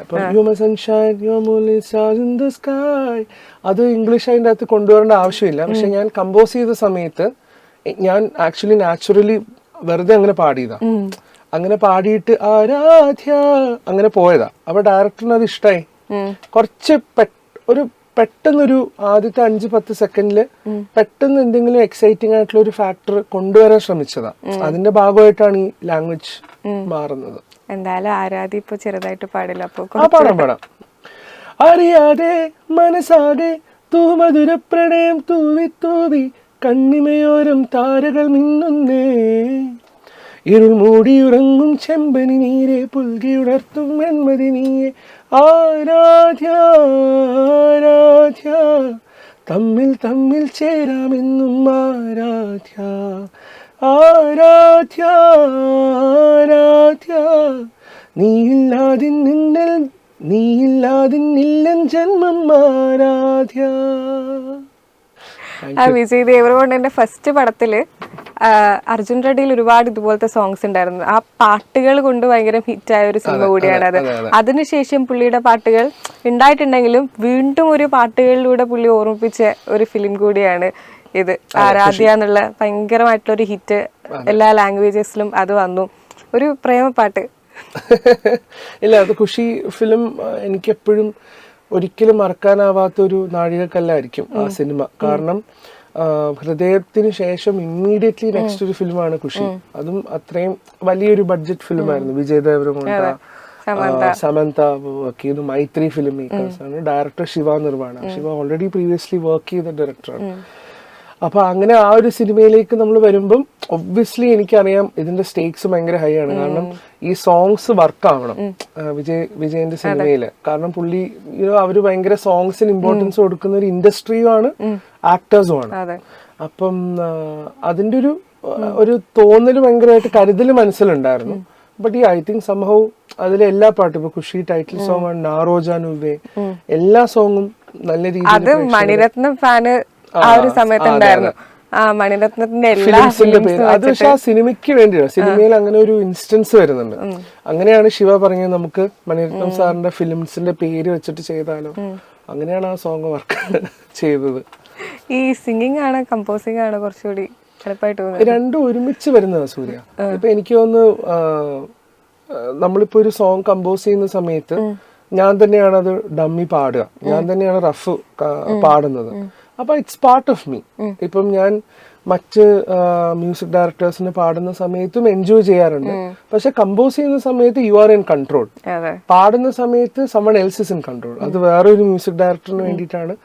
അത് ഇംഗ്ലീഷ് അതിൻ്റെ അകത്ത് കൊണ്ടുവരേണ്ട ആവശ്യമില്ല. പക്ഷെ ഞാൻ കമ്പോസ് ചെയ്ത സമയത്ത് ഞാൻ ആക്ച്വലി നാച്ചുറലി വെറുതെ അങ്ങനെ പാടിയതാ. അങ്ങനെ പാടിയിട്ട് ആരാധ്യ അങ്ങനെ പോയതാ. അപ്പൊ ഡയറക്ടറിന് അത് ഇഷ്ടമായി. കുറച്ച് പെട്ടെന്നൊരു ആദ്യത്തെ 5-10 സെക്കൻഡില് പെട്ടെന്ന് എന്തെങ്കിലും എക്സൈറ്റിംഗ് ആയിട്ടുള്ള ഒരു ഫാക്ടർ കൊണ്ടുവരാൻ ശ്രമിച്ചതാ. അതിന്റെ ഭാഗമായിട്ടാണ് ഈ ലാംഗ്വേജ് മാറുന്നത്. എന്തായാലും ആരാധി ഇപ്പൊ ചെറുതായിട്ട് പാടില്ല. പാടാം. അറിയാതെ മനസ്സാകെ തൂമധുര പ്രണയം തൂവി തൂവി കണ്ണിമയോരം താരകൾ മിന്നുന്നേ, ഇരുൾ മൂടിയുറങ്ങും ചെമ്പനി നീരെ പുൽകിയുണർത്തും വെൺമതി നീയെ, ആരാധ്യ ആരാധ്യ തമ്മിൽ തമ്മിൽ ചേരാമെന്നും ആരാധ്യ ആരാധ്യ ആരാധ്യ നീയില്ലാതിന്നില്ലൻ ജന്മം ആരാധ്യ. വിജയ് ദേവരകൊണ്ടന്റെ ഫസ്റ്റ് പടത്തില് അർജുൻ റെഡ്ഡിയിൽ ഒരുപാട് ഇതുപോലത്തെ സോങ്സ് ഉണ്ടായിരുന്നു. ആ പാട്ടുകൾ കൊണ്ട് ഭയങ്കര ഹിറ്റായ ഒരു സിനിമ കൂടിയാണ് അത്. അതിനുശേഷം പുള്ളിയുടെ പാട്ടുകൾ ഉണ്ടായിട്ടുണ്ടെങ്കിലും വീണ്ടും ഒരു പാട്ടുകളിലൂടെ പുള്ളി ഓർമ്മിപ്പിച്ച ഒരു ഫിലിം കൂടിയാണ് ഇത്. ആരാധ്യ എന്നുള്ള ഭയങ്കരമായിട്ടുള്ള ഒരു ഹിറ്റ് എല്ലാ ലാംഗ്വേജസിലും അത് വന്നു. ഒരു പ്രേമപ്പാട്ട് ഇല്ല, അത് ഖുഷി ഫിലിം എനിക്കെപ്പോഴും ഒരിക്കലും മറക്കാനാവാത്തൊരു നാഴികക്കല്ലായിരിക്കും ആ സിനിമ. കാരണം ഹൃദയത്തിന് ശേഷം ഇമ്മീഡിയറ്റ്ലി നെക്സ്റ്റ് ഒരു ഫിലിമാണ് ഖുഷി. അതും അത്രയും വലിയൊരു ബഡ്ജറ്റ് ഫിലിമായിരുന്നു. വിജയ് ദേവരകൊണ്ട, സമന്ത വർക്ക് ചെയ്തു, മൈത്രി ഫിലിം മേക്കേഴ്സ് ആണ്. Director Shiva nirvana. Shiva already previously work ചെയ്ത ഡയറക്ടറാണ്. അപ്പൊ അങ്ങനെ ആ ഒരു സിനിമയിലേക്ക് നമ്മൾ വരുമ്പം ഒബ്വിയസ്ലി എനിക്കറിയാം ഇതിന്റെ സ്റ്റേക്സ് ഭയങ്കര ഹൈ ആണ്. കാരണം ഈ സോങ്സ് വർക്ക് ആവണം വിജയന്റെ സിനിമയില്. കാരണം പുള്ളി അവര് ഭയങ്കര സോങ്സിന് ഇമ്പോർട്ടൻസ് കൊടുക്കുന്ന ഒരു ഇൻഡസ്ട്രിയും ആണ്, ആക്ടേഴ്സും ആണ്. അപ്പം അതിന്റെ ഒരു തോന്നല് ഭയങ്കരമായിട്ട് കരുതല് മനസ്സിലുണ്ടായിരുന്നു. ബട്ട് ഐ തിങ്ക് സംഹൗ അതിലെ എല്ലാ പാട്ടും, ഇപ്പൊ ഖുഷി ടൈറ്റിൽ സോങ് ആണ്, നാറോജാനുവേ, എല്ലാ സോങ്ങും നല്ല രീതിയിൽ മണിരത്നം ഫാന് ആ ഒരു സമയത്തുണ്ടായിരുന്നു. മണിരത്നത്തിന്റെ എല്ലാ അത് പക്ഷെ ആ സിനിമയ്ക്ക് വേണ്ടിയാണ്. സിനിമയിൽ അങ്ങനെ ഒരു ഇൻസ്റ്റൻസ് വരുന്നുണ്ട്. അങ്ങനെയാണ് ശിവ പറഞ്ഞത് നമുക്ക് മണിരത്നം സാറിന്റെ ഫിലിംസിന്റെ പേര് വെച്ചിട്ട് ചെയ്താലോ. അങ്ങനെയാണ് ആ സോങ് വർക്ക് ചെയ്തത്. ഈ സിംഗിങ് ആണ് കമ്പോസിംഗ് ആണ് കുറച്ചുകൂടി എളുപ്പമായിട്ട് തോന്നുന്നത്? രണ്ടും ഒരുമിച്ച് വരുന്നതാണ് സൂര്യ. ഇപ്പൊ എനിക്ക് തോന്നുന്നു നമ്മളിപ്പോ ഒരു സോങ് കമ്പോസ് ചെയ്യുന്ന സമയത്ത് ഞാൻ തന്നെയാണ് അത് ഡമ്മി പാടുക, ഞാൻ തന്നെയാണ് റഫ് പാടുന്നത്. അപ്പൊ ഇറ്റ്സ് പാർട്ട് ഓഫ് മീ. ഇപ്പം ഞാൻ മറ്റ് മ്യൂസിക് ഡയറക്ടേഴ്സിന് പാടുന്ന സമയത്തും എൻജോയ് ചെയ്യാറുണ്ട്. പക്ഷെ കമ്പോസ് ചെയ്യുന്ന സമയത്ത് യു ആർ ഇൻ കൺട്രോൾ. പാടുന്ന സമയത്ത് someone else is in control. അത് വേറൊരു മ്യൂസിക് ഡയറക്ടറിന് വേണ്ടിയിട്ടാണ്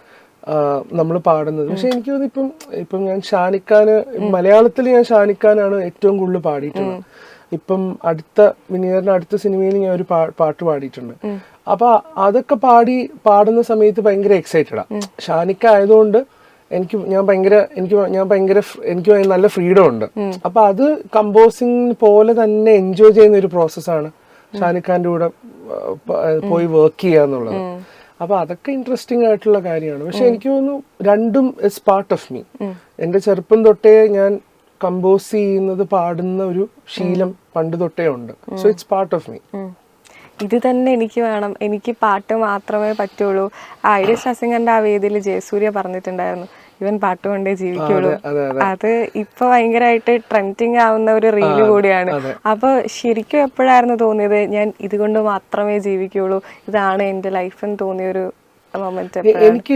നമ്മൾ പാടുന്നത്. പക്ഷെ എനിക്ക് തോന്നുന്നു ഇപ്പം ഞാൻ ഷാനിക്കാന്, മലയാളത്തിൽ ഞാൻ ഷാനിക്കാനാണ് ഏറ്റവും കൂടുതൽ പാടിയിട്ടുള്ളത്. ഇപ്പം വിനീറിന്റെ അടുത്ത സിനിമയിൽ ഞാൻ ഒരു പാട്ട് പാടിയിട്ടുണ്ട്. അപ്പൊ അതൊക്കെ പാടുന്ന സമയത്ത് ഭയങ്കര എക്സൈറ്റഡാ. ഷാനിക്ക ആയതുകൊണ്ട് എനിക്ക് നല്ല ഫ്രീഡം ഉണ്ട്. അപ്പൊ അത് കമ്പോസിങ് പോലെ തന്നെ എൻജോയ് ചെയ്യുന്ന ഒരു പ്രോസസ്സാണ് ഷാനിഖ് ഖാന്റെ കൂടെ പോയി വർക്ക് ചെയ്യുക എന്നുള്ളത്. അപ്പൊ അതൊക്കെ ഇൻട്രസ്റ്റിംഗ് ആയിട്ടുള്ള കാര്യമാണ്. പക്ഷെ എനിക്ക് തോന്നുന്നു രണ്ടും ഇസ് പാർട്ട് ഓഫ് മീ. എന്റെ ചെറുപ്പം തൊട്ടേ ഞാൻ കമ്പോസ് ചെയ്യുന്നത്, പാടുന്ന ഒരു ശീലം പണ്ട് തൊട്ടേ ഉണ്ട്. So it's part of me. ഇത് തന്നെ എനിക്ക് വേണം, എനിക്ക് പാട്ട് മാത്രമേ പറ്റുള്ളൂ. ഐഡിയ ശാസിംഗന്റെ ആ വേദിയിൽ ജയസൂര്യ പറഞ്ഞിട്ടുണ്ടായിരുന്നു, ഇവൻ പാട്ട് കൊണ്ടേ ജീവിക്കുള്ളൂ. അത് ഇപ്പൊ ഭയങ്കരമായിട്ട് ട്രെൻഡിങ് ആവുന്ന ഒരു റീല് കൂടിയാണ്. അപ്പൊ ശരിക്കും എപ്പോഴായിരുന്നു തോന്നിയത് ഞാൻ ഇതുകൊണ്ട് മാത്രമേ ജീവിക്കുള്ളൂ, ഇതാണ് എന്റെ ലൈഫ് എന്ന് തോന്നിയൊരു മൊമെന്റ്? എനിക്ക്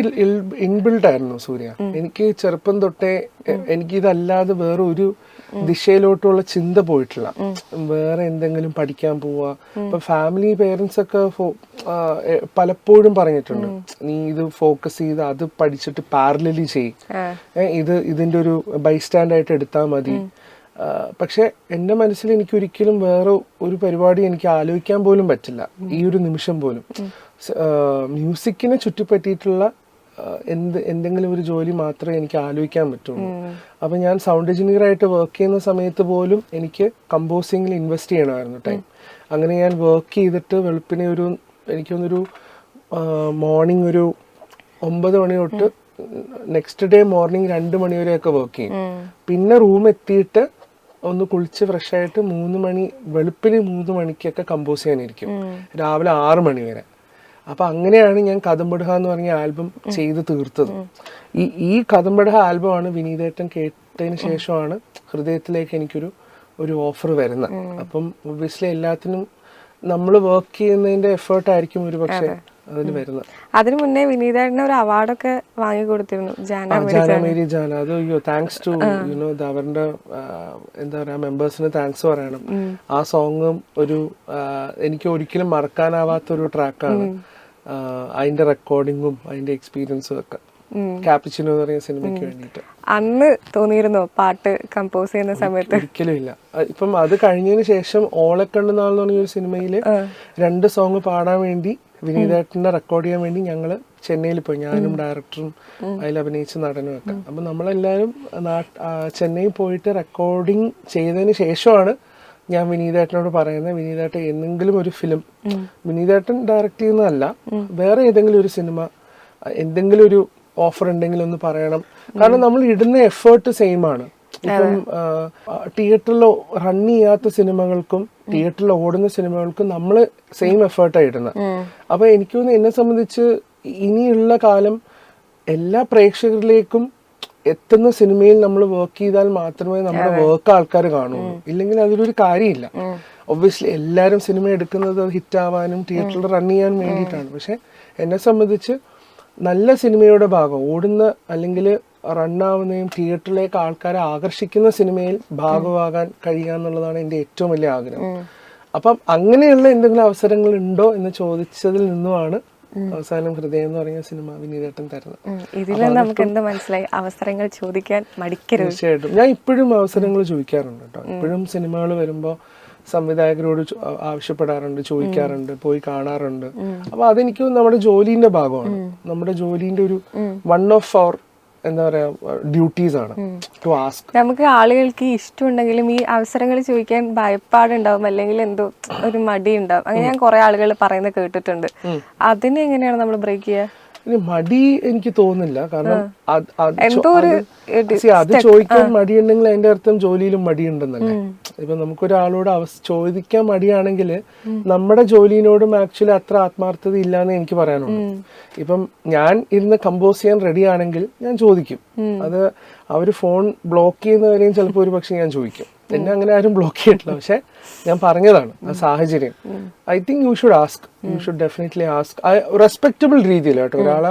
ഇൻബിൽഡ് ആയിരുന്നു സൂര്യ. എനിക്ക് ചെറുപ്പം തൊട്ടേ എനിക്കിതല്ലാതെ വേറെ ഒരു ദിശയിലോട്ടുള്ള ചിന്ത പോയിട്ടില്ല. വേറെ എന്തെങ്കിലും പഠിക്കാൻ പോവാ. ഇപ്പൊ ഫാമിലി പേരൻസ് ഒക്കെ പലപ്പോഴും പറഞ്ഞിട്ടുണ്ട്, നീ ഇത് ഫോക്കസ് ചെയ്ത് അത് പഠിച്ചിട്ട് പാരലലി ചെയ്, ഇതിന്റെ ഒരു ബൈസ്റ്റാൻഡ് ആയിട്ട് എടുത്താൽ മതി. പക്ഷെ എന്റെ മനസ്സിൽ എനിക്ക് ഒരിക്കലും വേറെ ഒരു പരിപാടി എനിക്ക് ആലോചിക്കാൻ പോലും പറ്റില്ല ഈ ഒരു നിമിഷം പോലും. മ്യൂസിക്കിനെ ചുറ്റിപ്പറ്റിയിട്ടുള്ള എന്തെങ്കിലും ഒരു ജോലി മാത്രമേ എനിക്ക് ആലോചിക്കാൻ പറ്റുള്ളൂ. അപ്പൊ ഞാൻ സൗണ്ട് എഞ്ചിനീയർ ആയിട്ട് വർക്ക് ചെയ്യുന്ന സമയത്ത് പോലും എനിക്ക് കമ്പോസിങ്ങിൽ ഇൻവെസ്റ്റ് ചെയ്യണമായിരുന്നു ടൈം. അങ്ങനെ ഞാൻ വർക്ക് ചെയ്തിട്ട് വെളുപ്പിനെ എനിക്കൊന്നൊരു മോർണിംഗ് ഒരു 9 മണി തൊട്ട് നെക്സ്റ്റ് ഡേ മോർണിംഗ് 2 മണി വരെയൊക്കെ വർക്ക് ചെയ്യും. പിന്നെ റൂം എത്തിയിട്ട് ഒന്ന് കുളിച്ച് ഫ്രഷ് ആയിട്ട് വെളുപ്പിന് 3 മണിക്കൊക്കെ കമ്പോസ് ചെയ്യാനിരിക്കും, രാവിലെ 6 മണി വരെ. അപ്പൊ അങ്ങനെയാണ് ഞാൻ കദംബഡ്ഹ എന്ന് പറഞ്ഞ ആൽബം ചെയ്ത് തീർത്തത്. ഈ കദംബഡ്ഹ ആൽബമാണ് വിനീതേട്ടൻ കേട്ടതിന് ശേഷമാണ് ഹൃദയത്തിലേക്ക് എനിക്കൊരു ഓഫർ വരുന്നത്. അപ്പം ഒബ്വിയസ്ലി എല്ലാത്തിനും നമ്മൾ വർക്ക് ചെയ്യുന്നതിന്റെ എഫേർട്ട് ആയിരിക്കും ഒരു പക്ഷേ അതിന് വരുന്നത്. അതിനു മുന്നേ വിനീതേട്ടന് ഒരു അവാർഡൊക്കെ വാങ്ങി കൊടുത്തിരുന്നു, ജാന മേരി ജാന. അത് താങ്ക്സ് ടു അവരുടെ എന്താ പറയാ മെമ്പേഴ്സിന് താങ്ക്സ് പറയണം. ആ സോങ്ങും എനിക്ക് ഒരിക്കലും മറക്കാനാവാത്ത ഒരു ട്രാക്കാണ്. അതിന്റെ റെക്കോർഡിങ്ങും അതിന്റെ എക്സ്പീരിയൻസും ഒക്കെ കാപ്പിച്ചിനോ എന്ന് പറയുന്ന സിനിമയ്ക്ക് വേണ്ടിയിട്ട്. അന്ന് തോന്നിയിരുന്നോ പാട്ട് കമ്പോസ് ചെയ്യുന്ന സമയത്ത്? ഒരിക്കലും ഇല്ല. ഇപ്പം അത് കഴിഞ്ഞതിന് ശേഷം ഓളെ കണ്ട നാൾ എന്ന് പറഞ്ഞ ഒരു സിനിമയില് 2 സോങ് പാടാൻ വേണ്ടി വിനീതേട്ടനെ റെക്കോർഡ് ചെയ്യാൻ വേണ്ടി ഞങ്ങള് ചെന്നൈയിൽ പോയി, ഞാനും ഡയറക്ടറും അതിൽ അഭിനയിച്ച നടനും ഒക്കെ. അപ്പൊ നമ്മളെല്ലാരും ചെന്നൈയിൽ പോയിട്ട് റെക്കോർഡിങ് ചെയ്തതിന് ശേഷമാണ് ഞാൻ വിനീതേട്ടനോട് പറയുന്നത്, വിനീതേട്ടൻ എന്തെങ്കിലും ഒരു ഫിലിം, വിനീതേട്ടൻ ഡയറക്ട് ചെയ്യുന്നതല്ല, വേറെ ഏതെങ്കിലും ഒരു സിനിമ, എന്തെങ്കിലും ഒരു ഓഫർ ഉണ്ടെങ്കിൽ ഒന്ന് പറയണം. കാരണം നമ്മൾ ഇടുന്ന എഫേർട്ട് സെയിം ആണ്. ഇപ്പം തിയേറ്ററിൽ റൺ ചെയ്യാത്ത സിനിമകൾക്കും തിയേറ്ററിൽ ഓടുന്ന സിനിമകൾക്കും നമ്മൾ സെയിം എഫേർട്ടാണ് ഇടുന്നത്. അപ്പൊ എനിക്ക് തോന്നുന്നു എന്നെ സംബന്ധിച്ച് ഇനിയുള്ള കാലം എല്ലാ പ്രേക്ഷകരിലേക്കും എത്തുന്ന സിനിമയിൽ നമ്മൾ വർക്ക് ചെയ്താൽ മാത്രമേ നമ്മുടെ വർക്ക് ആൾക്കാർ കാണുള്ളൂ. ഇല്ലെങ്കിൽ അതിലൊരു കാര്യമില്ല. ഒബ്വിയസ്ലി എല്ലാവരും സിനിമ എടുക്കുന്നത് ഹിറ്റാവാനും തിയേറ്ററിൽ റൺ ചെയ്യാനും വേണ്ടിയിട്ടാണ്. പക്ഷെ എന്നെ സംബന്ധിച്ച് നല്ല സിനിമയുടെ ഭാഗം ഓടുന്ന അല്ലെങ്കിൽ റണ്ണാവുന്നതും തിയേറ്ററിലേക്ക് ആൾക്കാരെ ആകർഷിക്കുന്ന സിനിമയിൽ ഭാഗമാകാൻ കഴിയുക എന്നുള്ളതാണ് എൻ്റെ ഏറ്റവും വലിയ ആഗ്രഹം. അപ്പം അങ്ങനെയുള്ള എന്തെങ്കിലും അവസരങ്ങൾ ഉണ്ടോ എന്ന് ചോദിച്ചതിൽ നിന്നുമാണ് അവസാനം ഹൃദയം എന്ന് പറഞ്ഞ സിനിമ വിനീതേട്ടൻ തരുന്നത്. ഇതിൽ നമുക്ക് എന്താ മനസ്സിലായി? അവസരങ്ങൾ ചോദിക്കാൻ മടിക്കരുത്. തീർച്ചയായിട്ടും ഞാൻ ഇപ്പോഴും അവസരങ്ങൾ ചോദിക്കാറുണ്ട് കേട്ടോ. ഇപ്പോഴും സിനിമകൾ വരുമ്പോൾ സംവിധായകരോട് ആവശ്യപ്പെടാറുണ്ട്, ചോദിക്കാറുണ്ട്, പോയി കാണാറുണ്ട്. അപ്പൊ അതെനിക്ക് നമ്മുടെ ജോലിന്റെ ഭാഗമാണ്. നമ്മുടെ ജോലിന്റെ ഒരു വൺ ഓഫ് അവർ എന്താ പറയാ ഡ്യൂട്ടീസ് ആണ് ടു ആസ്ക്. നമുക്ക് ആളുകൾക്ക് ഇഷ്ടമുണ്ടെങ്കിലും ഈ അവസരങ്ങൾ ചോദിക്കാൻ ഭയപ്പാടുണ്ടാവും, അല്ലെങ്കിൽ എന്തോ ഒരു മടി ഉണ്ടാവും. അങ്ങനെ ഞാൻ കുറെ ആളുകൾ പറയുന്നത് കേട്ടിട്ടുണ്ട്. അതിനെ എങ്ങനെയാണ് നമ്മൾ ബ്രേക്ക് ചെയ്യുക? മടി എനിക്ക് തോന്നുന്നില്ല. കാരണം അത് ചോദിക്കാൻ മടിയുണ്ടെങ്കിൽ അതിന്റെ അർത്ഥം ജോലിയിലും മടിയുണ്ടെന്നല്ലേ. ഇപ്പൊ നമുക്കൊരാളോട് ചോദിക്കാൻ മടിയാണെങ്കിൽ നമ്മുടെ ജോലിയോടും ആക്ച്വലി അത്ര ആത്മാർത്ഥത ഇല്ലാന്ന് എനിക്ക് പറയാനുള്ളൂ. ഇപ്പം ഞാൻ ഇരുന്ന് കമ്പോസ് ചെയ്യാൻ റെഡി ആണെങ്കിൽ ഞാൻ ചോദിക്കും. അത് അവര് ഫോൺ ബ്ലോക്ക് ചെയ്യുന്നവരെയും ചിലപ്പോൾ ഒരു പക്ഷെ ഞാൻ ചോദിക്കും. എന്നെ അങ്ങനെ ആരും ബ്ലോക്ക് ചെയ്തിട്ടില്ല, പക്ഷെ ഞാൻ പറഞ്ഞതാണ് ആ സാഹചര്യം. I think you should ask, you should definitely ask. Respectable രീതിയിൽ കേട്ടോ. ഒരാളെ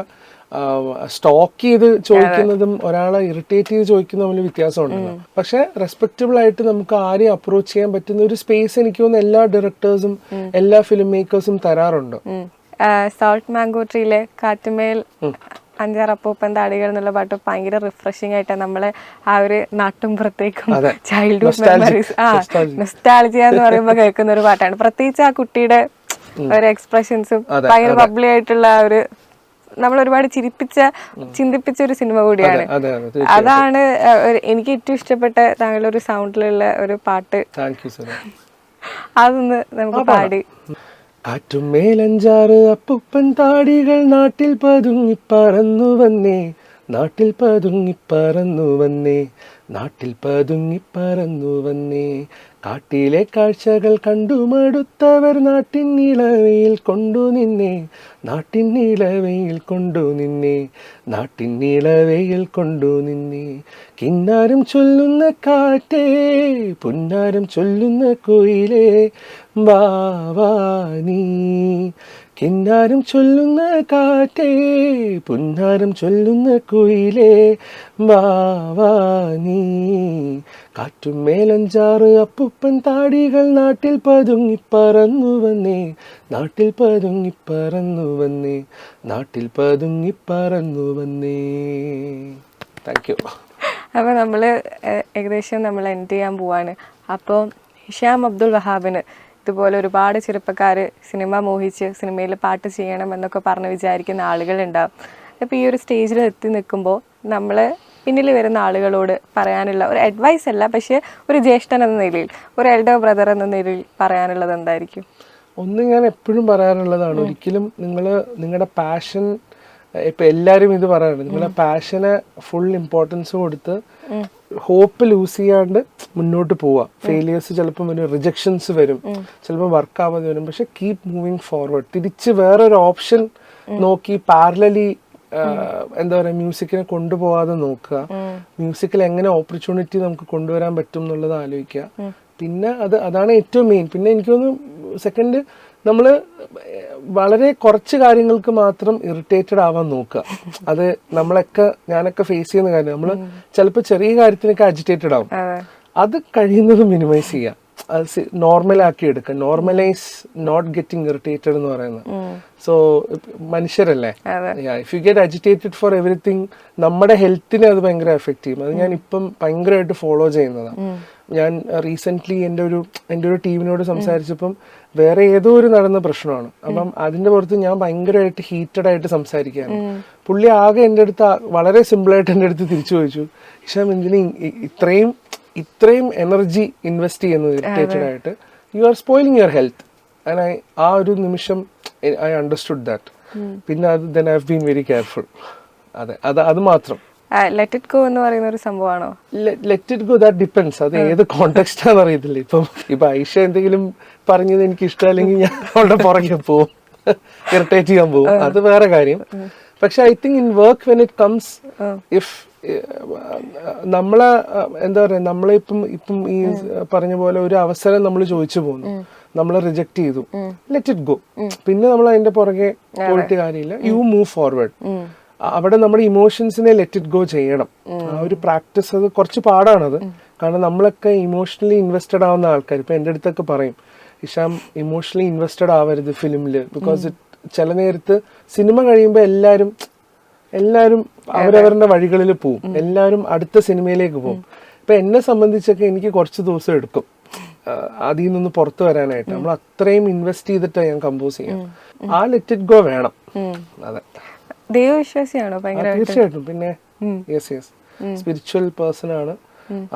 സ്റ്റോക്ക് ചെയ്ത് ചോദിക്കുന്നതും ഒരാളെ ഇറിറ്റേറ്റ് ചെയ്ത് ചോദിക്കുന്നതും തമ്മിൽ വ്യത്യാസമുണ്ടല്ലോ. പക്ഷെ റെസ്പെക്റ്റബിൾ ആയിട്ട് നമുക്ക് ആരെയും അപ്രോച്ച് ചെയ്യാൻ പറ്റുന്ന ഒരു സ്പേസ് എനിക്ക് തോന്നുന്നു എല്ലാ ഡയറക്ടേഴ്സും എല്ലാ ഫിലിം മേക്കേഴ്സും തരാറുണ്ട്. സോൾട്ട് മാംഗോ ട്രീയിലെ കാറ്റുമേൽ 5-6 അപ്പൂപ്പൻ താടികൾ എന്നുള്ള പാട്ട് ഭയങ്കര റിഫ്രഷിംഗ് ആയിട്ട് നമ്മളെ ആ ഒരു നാട്ടുംപുറത്തേക്കും ചൈൽഡ്ഹുഡ് മെമ്മറീസ് നൊസ്റ്റാൾജിയ എന്ന് പറയുമ്പോൾ കേൾക്കുന്ന ഒരു പാട്ടാണ്. പ്രത്യേകിച്ച് ആ കുട്ടിയുടെ ഒരു എക്സ്പ്രഷൻസും ഭയങ്കര ബബ്ലി ആയിട്ടുള്ള ഒരു നമ്മൾ ഒരുപാട് ചിന്തിപ്പിച്ച ഒരു സിനിമ കൂടിയാണ്. അതെ അതെ അതാണ് എനിക്ക് ഏറ്റവും ഇഷ്ടപ്പെട്ട താങ്കളുടെ ഒരു സൗണ്ടിലുള്ള ഒരു പാട്ട്. Thank you sir. അതൊന്ന് നമുക്ക് പാടി. കാറ്റും മേലഞ്ചാറ് അപ്പുപ്പൻ താടികൾ നാട്ടിൽ പതുങ്ങി പറന്നു വന്നേ, നാട്ടിൽ പതുങ്ങി പറന്നു വന്നേ, നാട്ടിൽ പതുങ്ങി പറന്നു വന്നേ. കാട്ടിലെ കാഴ്ചകൾ കണ്ടുമടുത്തവർ നാട്ടിൻ ഇളവയിൽ കൊണ്ടു നിന്നേ, നാട്ടിൻ ഇളവയിൽ കൊണ്ടു നിന്നേ, നാട്ടിൻ ഇളവയിൽ കൊണ്ടു നിന്നേ. കിന്നാരം ചൊല്ലുന്ന കാറ്റേ, പുന്നാരം ചൊല്ലുന്ന കുയിലേ, വാ വാ നീ. കിന്നാരം ചൊല്ലുന്ന കാറ്റേ, പുന്നാരം ചൊല്ലുന്ന കുയിലേ, വാ വാ നീ. കാറ്റും മേലഞ്ചാറ് അപ്പുപ്പൻ താടികൾ നാട്ടിൽ പതുങ്ങി പറന്നു വന്നേ, നാട്ടിൽ പതുങ്ങി പറന്നു വന്നേ, നാട്ടിൽ പതുങ്ങി പറന്നു വന്നേ. Thank you. അപ്പോൾ നമ്മൾ ഏകദേശം നമ്മൾ എൻഡ് ചെയ്യാൻ പോവാണ്. അപ്പോൾ ഹിഷാം അബ്ദുൽ വഹാബിന് ഇതുപോലെ ഒരുപാട് ചെറുപ്പക്കാർ സിനിമ മോഹിച്ച് സിനിമയിൽ പാട്ട് ചെയ്യണം എന്നൊക്കെ പറഞ്ഞ് വിചാരിക്കുന്ന ആളുകളുണ്ടാവും. അപ്പോൾ ഈ ഒരു സ്റ്റേജിൽ എത്തി നിൽക്കുമ്പോൾ നമ്മൾ പിന്നിൽ വരുന്ന ആളുകളോട് പറയാനുള്ള ഒരു അഡ്വൈസ് അല്ല, പക്ഷേ ഒരു ജ്യേഷ്ഠൻ എന്ന നിലയിൽ, ഒരു എൽഡർ ബ്രദർ എന്ന നിലയിൽ പറയാനുള്ളത് എന്തായിരിക്കും? ഒന്ന് ഞാൻ എപ്പോഴും പറയാറുള്ളതാണ്, ഒരിക്കലും നിങ്ങളുടെ പാഷൻ, ഇപ്പം എല്ലാവരും ഇത് പറയാറുണ്ട്, നിങ്ങളുടെ പാഷന് ഫുൾ ഇമ്പോർട്ടൻസ് കൊടുത്ത് ഹോപ്പ് ലൂസ് ചെയ്യാണ്ട് മുന്നോട്ട് പോവുക. ഫെയിലിയേഴ്സ് ചിലപ്പം വരും, റിജക്ഷൻസ് വരും, ചിലപ്പോൾ വർക്ക് ആവാതെ വരും, പക്ഷെ കീപ് മൂവിങ് ഫോർവേഡ്. തിരിച്ച് വേറൊരു ഓപ്ഷൻ നോക്കി പാരലലി എന്താ പറയുക മ്യൂസിക്കിനെ കൊണ്ടുപോകാതെ നോക്കുക. മ്യൂസിക്കിൽ എങ്ങനെ ഓപ്പർച്യൂണിറ്റി നമുക്ക് കൊണ്ടുവരാൻ പറ്റും എന്നുള്ളത് ആലോചിക്കുക. പിന്നെ അതാണ് ഏറ്റവും മെയിൻ. പിന്നെ എനിക്ക് തോന്നുന്നു സെക്കൻഡ്, നമ്മൾ വളരെ കുറച്ച് കാര്യങ്ങൾക്ക് മാത്രം ഇറിറ്റേറ്റഡ് ആവാൻ നോക്കുക. അത് ഞാനൊക്കെ ഫേസ് ചെയ്യുന്ന കാര്യം. നമ്മൾ ചിലപ്പോൾ ചെറിയ കാര്യത്തിനൊക്കെ അജിറ്റേറ്റഡ് ആവും, അത് കഴിയുന്നത് മിനിമൈസ് ചെയ്യുക, അത് നോർമലാക്കി എടുക്കുക. നോർമലൈസ് നോട്ട് ഗെറ്റിംഗ് ഇറിറ്റേറ്റഡ് എന്ന് പറയുന്നത്. സോ മനുഷ്യരല്ലേ, if you get agitated for everything, നമ്മുടെ ഹെൽത്തിനെ അത് ഭയങ്കര എഫക്ട് ചെയ്യും. അത് ഞാൻ ഇപ്പം ഭയങ്കരമായിട്ട് ഫോളോ ചെയ്യുന്നതാണ്. ഞാൻ റീസെന്റ് എൻ്റെ ഒരു ടീമിനോട് സംസാരിച്ചപ്പം വേറെ ഏതോ ഒരു നടന്ന പ്രശ്നമാണ്. അപ്പം അതിന്റെ പുറത്ത് ഞാൻ ഭയങ്കരമായിട്ട് ഹീറ്റഡ് ആയിട്ട് സംസാരിക്കുകയാണ്. പുള്ളി ആകെ എൻ്റെ അടുത്ത് വളരെ സിമ്പിളായിട്ട് എൻ്റെ അടുത്ത് തിരിച്ചു ചോദിച്ചു, ഹിഷാം എന്തിന് ഇത്രയും എനർജി ഇൻവെസ്റ്റ് ചെയ്യുന്നത് ഇറിറ്റേറ്റഡ് ആയിട്ട്? You are spoiling your health. And ആ ഒരു നിമിഷം ഐ അണ്ടർസ്റ്റുഡ് ദാറ്റ്. പിന്നെ I have been very careful. അത് മാത്രം. ലെറ്റ് ഇറ്റ് ഗോ എന്ന് പറയുന്ന ഒരു സംഭവമാണോ? Let it go, that depends. അത് ഏത് കോണ്ടെക്സ്റ്റ് ആണെന്ന് അറിയത്തില്ല. ഇപ്പൊ ഐഷ എന്തെങ്കിലും പറഞ്ഞത് എനിക്ക് ഇഷ്ടമല്ലെങ്കിൽ ഞാൻ അവളുടെ പുറകെ പോവും, ഇറിറ്റേറ്റ് ചെയ്യാൻ പോവും, അത് വേറെ കാര്യം. പക്ഷെ I think in work when it comes, if നമ്മളെ എന്താ പറയാ, നമ്മളിപ്പം ഈ പറഞ്ഞ പോലെ ഒരു അവസരം നമ്മൾ ചോദിച്ചു പോകുന്നു, നമ്മൾ റിജക്ട് ചെയ്തു, ലെറ്റ് ഇറ്റ് ഗോ. പിന്നെ നമ്മൾ അതിന്റെ പുറകെ പോയിട്ട് കാര്യമില്ല. You move forward. അവിടെ നമ്മുടെ ഇമോഷൻസിനെ ലെറ്റ് ഇറ്റ് ഗോ ചെയ്യണം. ആ ഒരു പ്രാക്ടീസ്, അത് കുറച്ച് പാടാണത്. കാരണം നമ്മളൊക്കെ ഇമോഷണലി ഇൻവെസ്റ്റഡ് ആവുന്ന ആൾക്കാർ. ഇപ്പൊ എൻ്റെ അടുത്തൊക്കെ പറയും, ഹിഷാം ഇമോഷണലി ഇൻവെസ്റ്റഡ് ആവരുത് ഫിലിമില്, ബിക്കോസ് ചില നേരത്ത് സിനിമ കഴിയുമ്പോൾ എല്ലാവരും അവരവരുടെ വഴികളിൽ പോവും, എല്ലാവരും അടുത്ത സിനിമയിലേക്ക് പോകും. ഇപ്പൊ എന്നെ സംബന്ധിച്ചൊക്കെ എനിക്ക് കുറച്ച് ദിവസം എടുക്കും അതിൽ നിന്ന് പുറത്തു വരാനായിട്ട്. നമ്മൾ അത്രയും ഇൻവെസ്റ്റ് ചെയ്തിട്ടാണ് ഞാൻ കമ്പോസ് ചെയ്യാം. ആ ലെറ്റ് ഇറ്റ് ഗോ വേണം. അതെ. ദൈവവിശ്വാസിയാണോ? തീർച്ചയായിട്ടും. പിന്നെ യെസ് സ്പിരിച്വൽ പേഴ്സൺ ആണ്.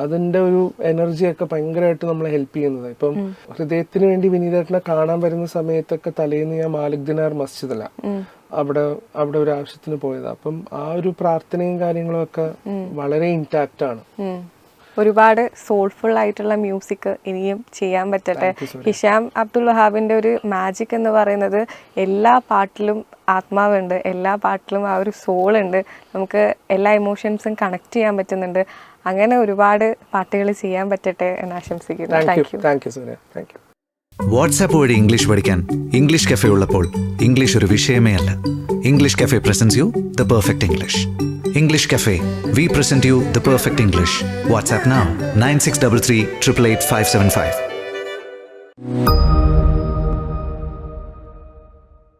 അതിന്റെ ഒരു എനർജിയൊക്കെ ഭയങ്കരമായിട്ട് നമ്മളെ ഹെൽപ്പ് ചെയ്യുന്നത്. ഇപ്പം ഹൃദയത്തിന് വേണ്ടി വിനീതേട്ടനെ കാണാൻ വരുന്ന സമയത്തൊക്കെ തലേന്ന് ഞാൻ മാലിക് ദിനാർ മസ്ജിദല്ല അവിടെ ഒരു ആവശ്യത്തിന് പോയത്. അപ്പം ആ ഒരു പ്രാർത്ഥനയും കാര്യങ്ങളും ഒക്കെ വളരെ ഇൻടാക്റ്റ് ആണ്. ഒരുപാട് സോൾഫുൾ ആയിട്ടുള്ള മ്യൂസിക് ഇനിയും ചെയ്യാൻ പറ്റട്ടെ. ഹിഷാം അബ്ദുൽ വഹാബിന്റെ ഒരു മാജിക് എന്ന് പറയുന്നത് എല്ലാ പാട്ടിലും ആത്മാവുണ്ട്, എല്ലാ പാട്ടിലും ആ ഒരു സോൾ ഉണ്ട്, നമുക്ക് എല്ലാ ഇമോഷൻസും കണക്ട് ചെയ്യാൻ പറ്റുന്നുണ്ട്. അങ്ങനെ ഒരുപാട് പാട്ടുകൾ ചെയ്യാൻ പറ്റട്ടെ എന്ന് ആശംസിക്കുന്നു. Thank you Surya. Thank you. WhatsApp വഴി ഇംഗ്ലീഷ് പഠിക്കാൻ ഇംഗ്ലീഷ് കഫേ ഉള്ളപ്പോൾ ഇംഗ്ലീഷ് ഒരു വിഷയമേ അല്ല. English cafe presents you the perfect English. English Cafe, we present you the perfect English. WhatsApp now 9633 888 575.